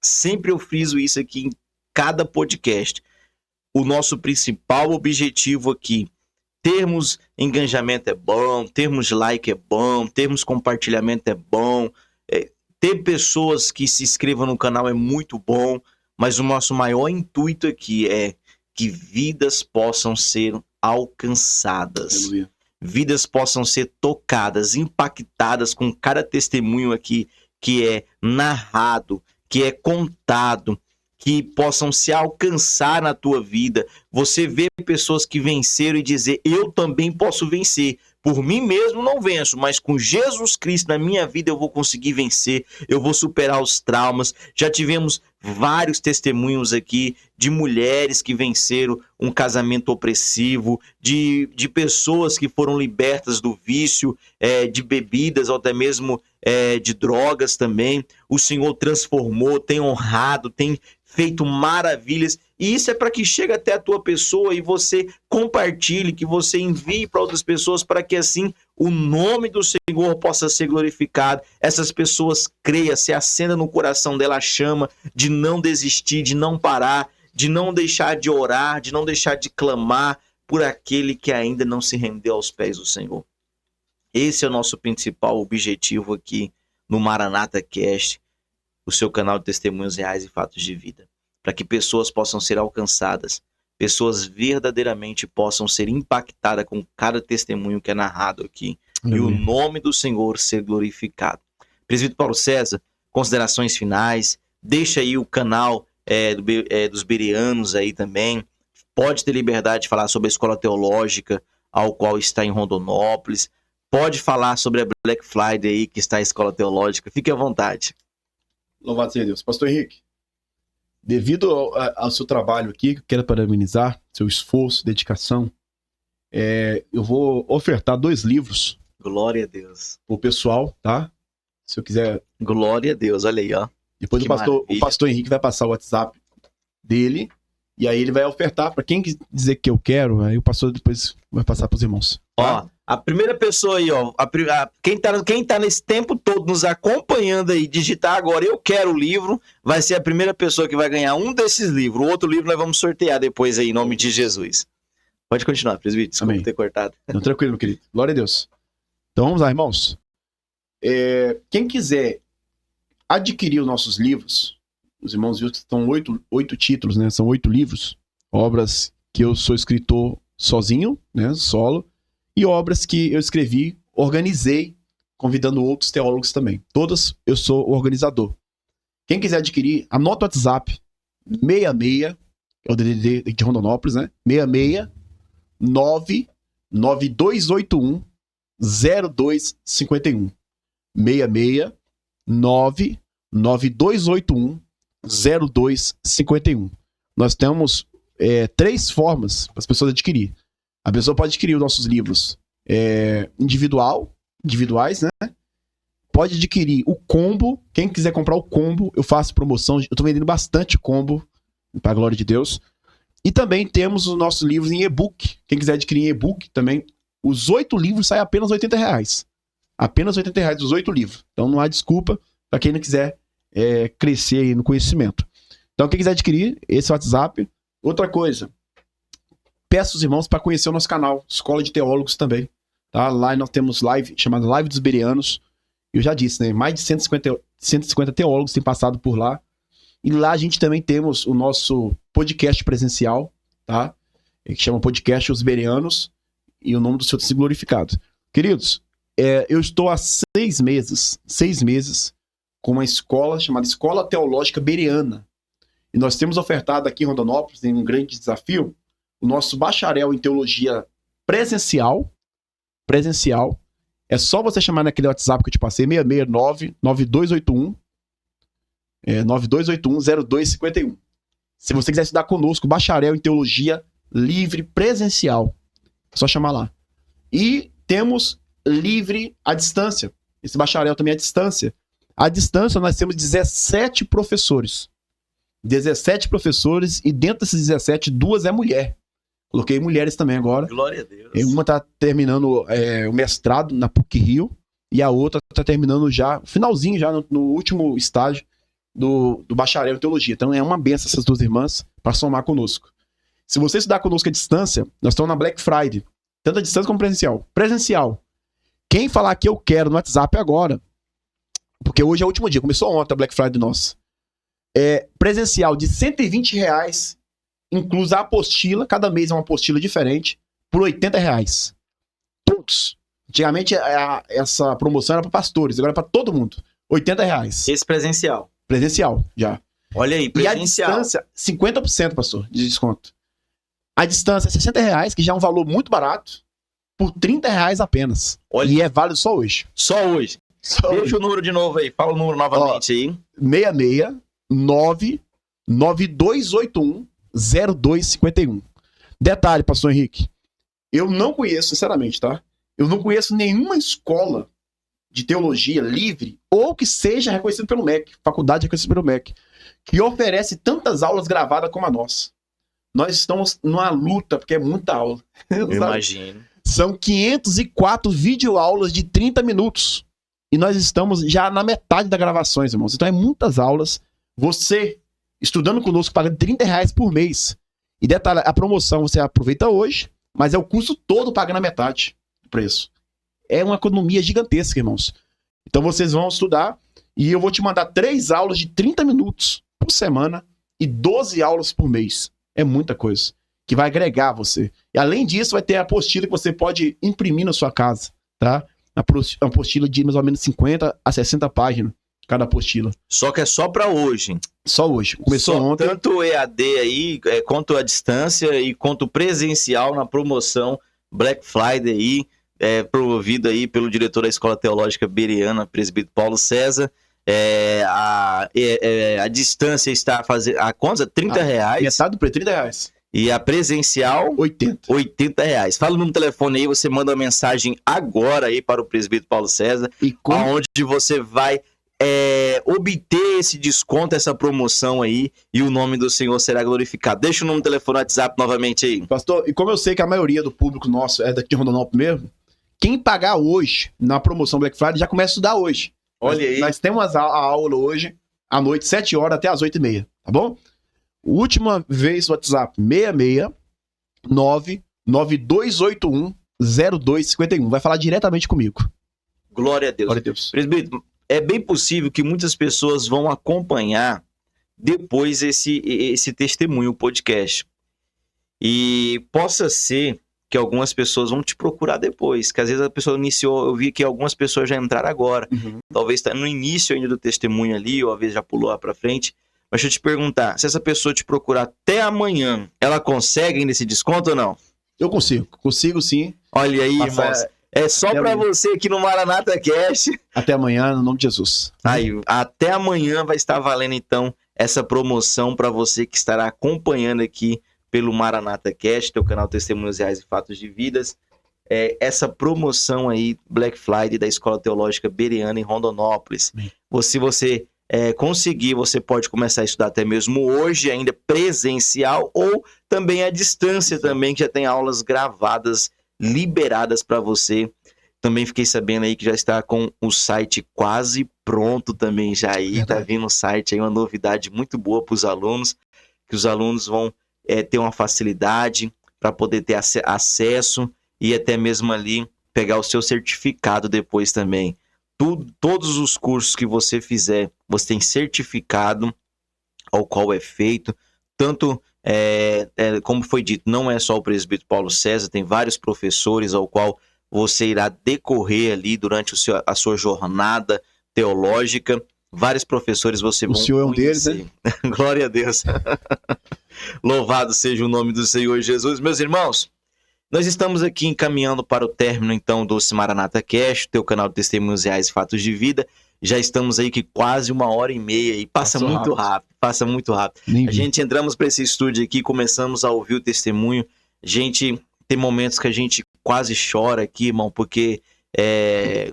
sempre eu friso isso aqui em cada podcast. O nosso principal objetivo aqui, termos engajamento é bom, termos like é bom, termos compartilhamento é bom, ter pessoas que se inscrevam no canal é muito bom, mas o nosso maior intuito aqui é que vidas possam ser alcançadas. Aleluia. Vidas possam ser tocadas, impactadas com cada testemunho aqui que é narrado, que é contado, que possam se alcançar na tua vida. Você vê pessoas que venceram e dizer, eu também posso vencer. Por mim mesmo não venço, mas com Jesus Cristo na minha vida eu vou conseguir vencer, eu vou superar os traumas. Já tivemos vários testemunhos aqui de mulheres que venceram um casamento opressivo, de pessoas que foram libertas do vício, de bebidas ou até mesmo de drogas também. O Senhor transformou, tem honrado, tem feito maravilhas, e isso é para que chegue até a tua pessoa e você compartilhe, que você envie para outras pessoas, para que assim o nome do Senhor possa ser glorificado, essas pessoas creiam, se acenda no coração dela a chama de não desistir, de não parar, de não deixar de orar, de não deixar de clamar por aquele que ainda não se rendeu aos pés do Senhor. Esse é o nosso principal objetivo aqui no Maranata Cast, o seu canal de testemunhos reais e fatos de vida, para que pessoas possam ser alcançadas, pessoas verdadeiramente possam ser impactadas com cada testemunho que é narrado aqui, e o nome do Senhor ser glorificado. Presbítero Paulo César, considerações finais, deixa aí o canal dos Bereanos aí também, pode ter liberdade de falar sobre a escola teológica, ao qual está em Rondonópolis, pode falar sobre a Black Friday aí, que está a escola teológica, fique à vontade. Louvado seja Deus. Pastor Henrique, devido ao seu trabalho aqui, que eu quero parabenizar, seu esforço, dedicação, eu vou ofertar 2 livros. Glória a Deus. Pro pessoal, tá? Se eu quiser. Glória a Deus, olha aí, ó. Depois o pastor Henrique vai passar o WhatsApp dele, e aí ele vai ofertar para quem dizer que eu quero, aí o pastor depois vai passar pros irmãos. Tá? Ó, a primeira pessoa aí, ó, quem tá nesse tempo todo nos acompanhando aí, digitar agora, eu quero o livro, vai ser a primeira pessoa que vai ganhar um desses livros. O outro livro nós vamos sortear depois aí, em nome de Jesus. Pode continuar, presbítero, desculpa Amém. ter cortado. Não, tranquilo, meu querido. Glória a Deus. Então vamos lá, irmãos. Quem quiser adquirir os nossos livros, os irmãos viram que estão 8 títulos, né? São 8 livros, obras que eu sou escritor sozinho, né? Solo, e obras que eu escrevi, organizei, convidando outros teólogos também. Todas eu sou o organizador. Quem quiser adquirir, anota o WhatsApp 66, é o DDD de Rondonópolis, né? 66 99281 0251. 66 99281 0251. Nós temos 3 formas para as pessoas adquirir. A pessoa pode adquirir os nossos livros individuais, né? Pode adquirir o combo. Quem quiser comprar o combo, eu faço promoção. Eu estou vendendo bastante combo, para a glória de Deus. E também temos os nossos livros em e-book. Quem quiser adquirir em e-book também, os 8 livros saem apenas R$80. Apenas R$80 os 8 livros. Então não há desculpa para quem não quiser crescer aí no conhecimento. Então quem quiser adquirir, esse WhatsApp. Outra coisa, peço os irmãos para conhecer o nosso canal, Escola de Teólogos também. Tá? Lá nós temos live, chamada Live dos Bereanos. Eu já disse, né? Mais de 150 teólogos têm passado por lá. E lá a gente também temos o nosso podcast presencial, tá? Que chama Podcast Os Bereanos. E o nome do Senhor tem sido glorificado. Queridos, eu estou há 6 meses com uma escola chamada Escola Teológica Bereana. E nós temos ofertado aqui em Rondonópolis, em um grande desafio, o nosso bacharel em teologia presencial. É só você chamar naquele WhatsApp que eu te passei, 669-9281-0251. Se você quiser estudar conosco, bacharel em teologia livre presencial, é só chamar lá. E temos livre à distância. Esse bacharel também é à distância. À distância nós temos 17 professores. 17 professores e dentro desses 17, 2 é mulher. Coloquei mulheres também agora. Glória a Deus. Uma está terminando o mestrado na PUC-Rio e a outra está terminando já, finalzinho já, no último estágio do bacharel em teologia. Então é uma benção essas 2 irmãs para somar conosco. Se você estudar conosco à distância, nós estamos na Black Friday, tanto à distância como presencial. Presencial. Quem falar que eu quero no WhatsApp agora, porque hoje é o último dia, começou ontem a Black Friday nossa. Presencial de R$120, inclusa a apostila, cada mês é uma apostila diferente, por R$80. Todos. Antigamente essa promoção era para pastores, agora é para todo mundo. R$80. Esse presencial. Presencial, já. Olha aí, presencial. E a distância, 50%, pastor, de desconto. A distância é R$60, que já é um valor muito barato, por R$30 apenas. Olha. E é válido só hoje. Só hoje. Deixa o número de novo aí. Fala o número novamente aí. 669-9281-0251. Detalhe, pastor Henrique. Eu não conheço, sinceramente, tá? Eu não conheço nenhuma escola de teologia livre ou que seja reconhecido pelo MEC, faculdade reconhecida pelo MEC, que oferece tantas aulas gravadas como a nossa. Nós estamos numa luta, porque é muita aula. Eu imagino. São 504 videoaulas de 30 minutos. E nós estamos já na metade das gravações, irmãos. Então é muitas aulas. Você, estudando conosco, pagando R$30 por mês. E detalhe, a promoção você aproveita hoje, mas é o curso todo pagando a metade do preço. É uma economia gigantesca, irmãos. Então vocês vão estudar e eu vou te mandar 3 aulas de 30 minutos por semana e 12 aulas por mês. É muita coisa que vai agregar você. E além disso, vai ter a apostila que você pode imprimir na sua casa, tá? A apostila de mais ou menos 50 a 60 páginas, cada apostila. Só que é só para hoje. Só hoje. Começou ontem. Tanto o EAD aí, quanto a distância e quanto presencial na promoção Black Friday aí, promovido aí pelo diretor da Escola Teológica Bereana, presbítero Paulo César. A distância está a fazer a conta R$30. Metade do preço, R$30. E a presencial, R$80. Fala no telefone aí, você manda uma mensagem agora aí para o presbítero Paulo César, onde você vai obter esse desconto, essa promoção aí, e o nome do Senhor será glorificado. Deixa o número do telefone no WhatsApp novamente aí. Pastor, e como eu sei que a maioria do público nosso é daqui de Rondonópolis mesmo, quem pagar hoje na promoção Black Friday já começa a estudar hoje. Olha aí. Nós temos a aula hoje, à noite, 7 horas até as 8h30, tá bom? Última vez o WhatsApp, 669-9281-0251. Vai falar diretamente comigo. Glória a Deus. Glória a Deus. Presbítero, é bem possível que muitas pessoas vão acompanhar depois esse testemunho, o podcast. E possa ser que algumas pessoas vão te procurar depois, que às vezes a pessoa iniciou, eu vi que algumas pessoas já entraram agora, talvez está no início ainda do testemunho ali, ou às vezes já pulou lá para frente. Mas deixa eu te perguntar, se essa pessoa te procurar até amanhã, ela consegue ainda esse desconto ou não? Eu consigo sim. Olha aí, irmãos. É só para você aqui no Maranata Cast. Até amanhã, no nome de Jesus. Aí, até amanhã vai estar valendo então essa promoção para você que estará acompanhando aqui pelo Maranata Cast, teu canal Testemunhos Reais e Fatos de Vidas. Essa promoção aí, Black Friday da Escola Teológica Bereana em Rondonópolis. Se você conseguir, você pode começar a estudar até mesmo hoje, ainda presencial, ou também à distância também, que já tem aulas gravadas, liberadas para você. Também fiquei sabendo aí que já está com o site quase pronto também já aí. Tá vindo o site aí, uma novidade muito boa para os alunos, que os alunos vão ter uma facilidade para poder ter acesso e até mesmo ali pegar o seu certificado depois também. Todos os cursos que você fizer, você tem certificado ao qual é feito, tanto como foi dito, não é só o presbítero Paulo César, tem vários professores ao qual você irá decorrer ali durante a sua jornada teológica, vários professores você O vão senhor é um deles, né? Glória a Deus. Louvado seja o nome do Senhor Jesus. Meus irmãos, nós estamos aqui encaminhando para o término, então, do Maranata Cast, teu canal de Testemunhos Reais e Fatos de Vida. Já estamos aí que quase 1h30 e passa muito rápido. A gente entramos para esse estúdio aqui, começamos a ouvir o testemunho. Gente, tem momentos que a gente quase chora aqui, irmão, porque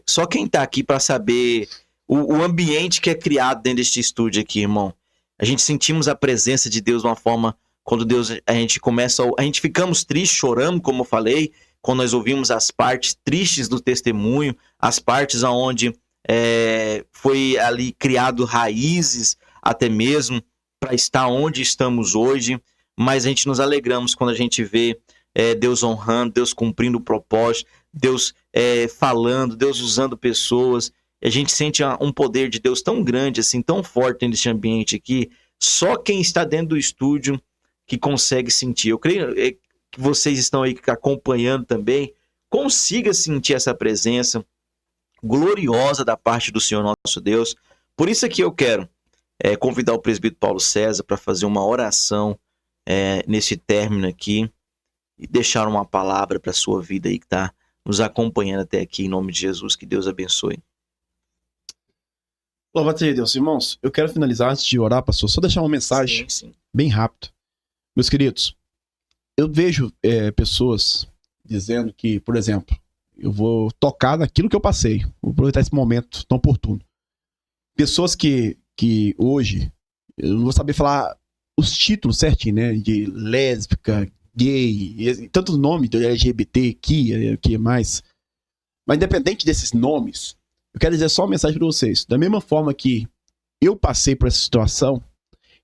só quem tá aqui para saber o ambiente que é criado dentro deste estúdio aqui, irmão. A gente sentimos a presença de Deus de uma forma, quando a gente ficamos tristes, choramos, como eu falei, quando nós ouvimos as partes tristes do testemunho, as partes onde foi ali criado raízes, até mesmo, para estar onde estamos hoje, mas a gente nos alegramos quando a gente vê Deus honrando, Deus cumprindo o propósito, Deus falando, Deus usando pessoas. A gente sente um poder de Deus tão grande, assim, tão forte nesse ambiente aqui. Só quem está dentro do estúdio que consegue sentir. Eu creio que vocês estão aí acompanhando também, consiga sentir essa presença gloriosa da parte do Senhor nosso Deus. Por isso aqui eu quero convidar o presbítero Paulo César para fazer uma oração nesse término aqui e deixar uma palavra para a sua vida aí que está nos acompanhando até aqui, em nome de Jesus. Que Deus abençoe. Louvado seja Deus. Irmãos, eu quero finalizar antes de orar, pastor, só deixar uma mensagem bem rápida. Meus queridos, eu vejo pessoas dizendo que, por exemplo, eu vou tocar naquilo que eu passei, vou aproveitar esse momento tão oportuno. Pessoas que hoje, eu não vou saber falar os títulos certinho, né, de lésbica, gay, tantos nomes do LGBT, que mais. Mas independente desses nomes, eu quero dizer só uma mensagem para vocês. Da mesma forma que eu passei por essa situação,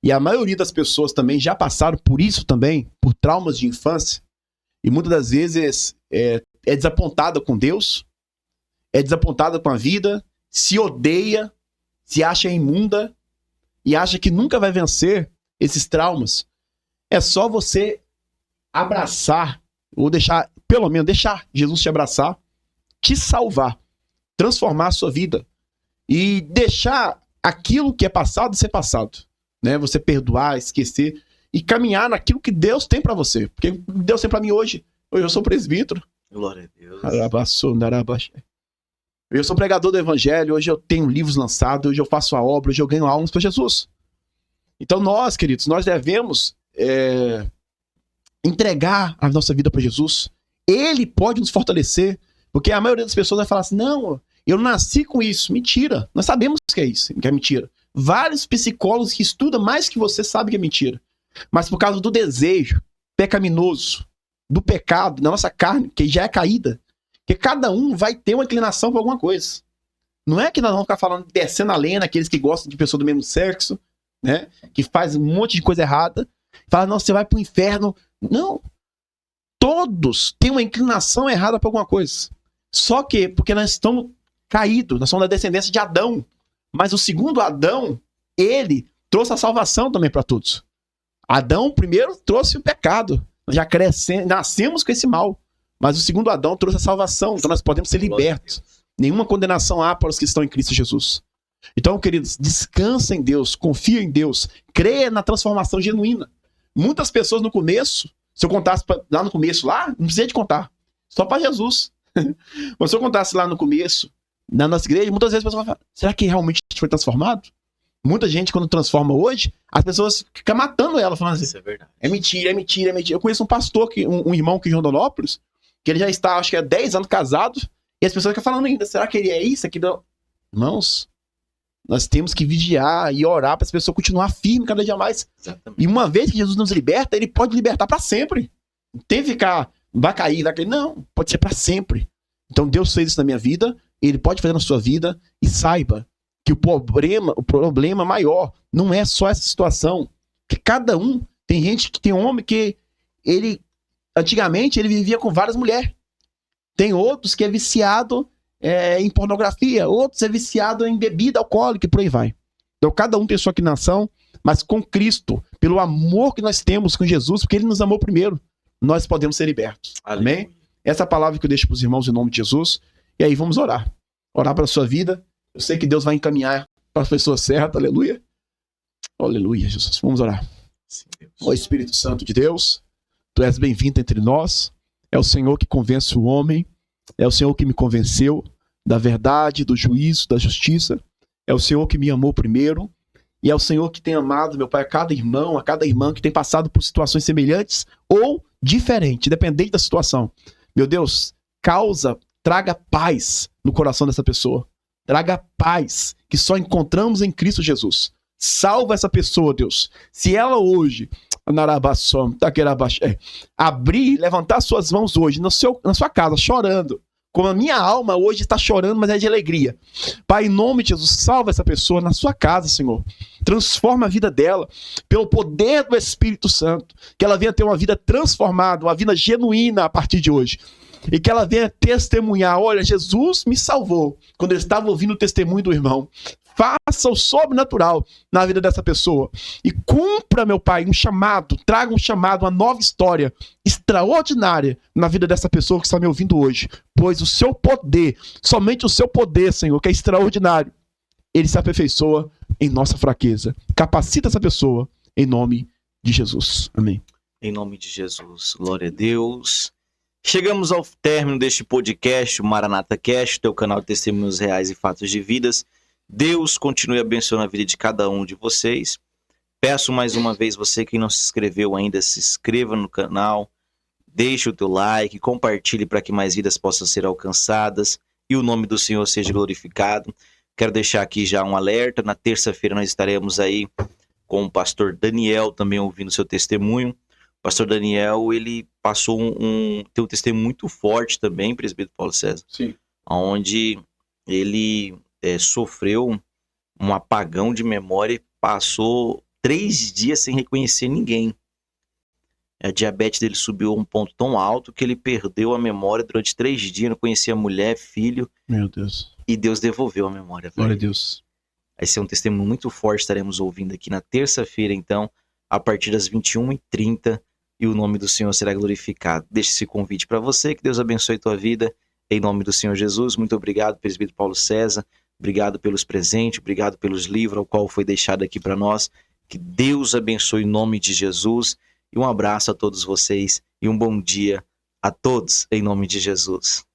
e a maioria das pessoas também já passaram por isso também, por traumas de infância, e muitas das vezes é desapontada com Deus, é desapontada com a vida, se odeia, se acha imunda e acha que nunca vai vencer esses traumas. É só você abraçar, ou deixar, pelo menos deixar Jesus te abraçar, te salvar, transformar a sua vida e deixar aquilo que é passado ser passado, né? Você perdoar, esquecer e caminhar naquilo que Deus tem pra você, porque Deus tem pra mim hoje. Hoje eu sou presbítero. Glória a Deus. Eu sou pregador do evangelho, hoje eu tenho livros lançados, hoje eu faço a obra, hoje eu ganho almas para Jesus. Então nós, queridos, nós devemos entregar a nossa vida para Jesus. Ele pode nos fortalecer, porque a maioria das pessoas vai falar assim, não, eu nasci com isso. Mentira, nós sabemos que é isso, que é mentira. Vários psicólogos que estudam mais que você sabem que é mentira. Mas por causa do desejo pecaminoso, do pecado, da nossa carne, que já é caída, que cada um vai ter uma inclinação para alguma coisa. Não é que nós vamos ficar falando, descendo a lenha, aqueles que gostam de pessoa do mesmo sexo, né? Que faz um monte de coisa errada. Fala, não, você vai pro inferno. Não. Todos têm uma inclinação errada para alguma coisa. Só que, porque nós estamos caídos, nós somos da descendência de Adão. Mas o segundo Adão, ele trouxe a salvação também para todos. Adão primeiro trouxe o pecado. Nós já nascemos com esse mal. Mas o segundo Adão trouxe a salvação. Então nós podemos ser libertos. Nenhuma condenação há para os que estão em Cristo Jesus. Então, queridos, descansa em Deus, confia em Deus, creia na transformação genuína. Muitas pessoas no começo, se eu contasse lá no começo, não precisa de contar, só para Jesus. Mas se eu contasse lá no começo, na nossa igreja, muitas vezes as pessoas falam, será que realmente a gente foi transformado? Muita gente, quando transforma hoje, as pessoas ficam matando ela, falando assim, isso é verdade. É mentira, é mentira, é mentira. Eu conheço um pastor, um irmão aqui em Rondonópolis, que ele já está, acho que 10 anos casado, e as pessoas ficam falando ainda, será que ele é isso, aquilo? Irmãos, nós temos que vigiar e orar para as pessoas continuar firmes cada dia mais. Exatamente. E uma vez que Jesus nos liberta, ele pode libertar para sempre. Não tem que ficar, vai cair, não, pode ser para sempre. Então Deus fez isso na minha vida, ele pode fazer na sua vida, e saiba que o problema maior não é só essa situação, que cada um, tem gente que tem homem que ele, antigamente ele vivia com várias mulheres, tem outros que é viciado em pornografia, outros é viciado em bebida alcoólica e por aí vai. Então cada um tem sua inclinação, mas com Cristo, pelo amor que nós temos com Jesus, porque ele nos amou primeiro, nós podemos ser libertos. Amém? Essa é a palavra que eu deixo para os irmãos em nome de Jesus. E aí vamos orar. Orar pela sua vida. Eu sei que Deus vai encaminhar para a pessoa certa, aleluia. Aleluia, Jesus. Vamos orar. Sim, Deus. Ó Espírito Santo de Deus, Tu és bem-vindo entre nós. É o Senhor que convence o homem. É o Senhor que me convenceu da verdade, do juízo, da justiça. É o Senhor que me amou primeiro. E é o Senhor que tem amado, meu Pai, a cada irmão, a cada irmã que tem passado por situações semelhantes ou diferentes, dependente da situação. Meu Deus, traga paz no coração dessa pessoa. Traga paz que só encontramos em Cristo Jesus. Salva essa pessoa, Deus. Se ela hoje abrir, levantar suas mãos hoje na sua casa, chorando, como a minha alma hoje está chorando, mas é de alegria. Pai, em nome de Jesus, salva essa pessoa na sua casa, Senhor. Transforma a vida dela pelo poder do Espírito Santo. Que ela venha ter uma vida transformada, uma vida genuína a partir de hoje. E que ela venha testemunhar, olha, Jesus me salvou quando eu estava ouvindo o testemunho do irmão. Faça o sobrenatural na vida dessa pessoa. E cumpra, meu Pai, um chamado, traga um chamado, uma nova história extraordinária na vida dessa pessoa que está me ouvindo hoje. Pois o seu poder, somente o seu poder, Senhor, que é extraordinário, ele se aperfeiçoa em nossa fraqueza. Capacita essa pessoa em nome de Jesus. Amém. Em nome de Jesus. Glória a Deus. Chegamos ao término deste podcast, o Maranata Cast, teu canal de testemunhos reais e fatos de vidas. Deus continue abençoando a vida de cada um de vocês. Peço mais uma vez, você que não se inscreveu ainda, se inscreva no canal, deixe o teu like, compartilhe para que mais vidas possam ser alcançadas e o nome do Senhor seja glorificado. Quero deixar aqui já um alerta, na terça-feira nós estaremos aí com o pastor Daniel também ouvindo seu testemunho. O pastor Daniel, ele passou tem um testemunho muito forte também, presbítero Paulo César. Sim. Onde ele sofreu um apagão de memória e passou 3 dias sem reconhecer ninguém. A diabetes dele subiu a um ponto tão alto que ele perdeu a memória durante 3 dias, não conhecia mulher, filho. Meu Deus. E Deus devolveu a memória. Glória a Deus. Esse é um testemunho muito forte, estaremos ouvindo aqui na terça-feira, então, a partir das 21h30, e o nome do Senhor será glorificado. Deixe esse convite para você, que Deus abençoe tua vida, em nome do Senhor Jesus. Muito obrigado, presbítero Paulo César. Obrigado pelos presentes, obrigado pelos livros, ao qual foi deixado aqui para nós. Que Deus abençoe em nome de Jesus. E um abraço a todos vocês e um bom dia a todos em nome de Jesus.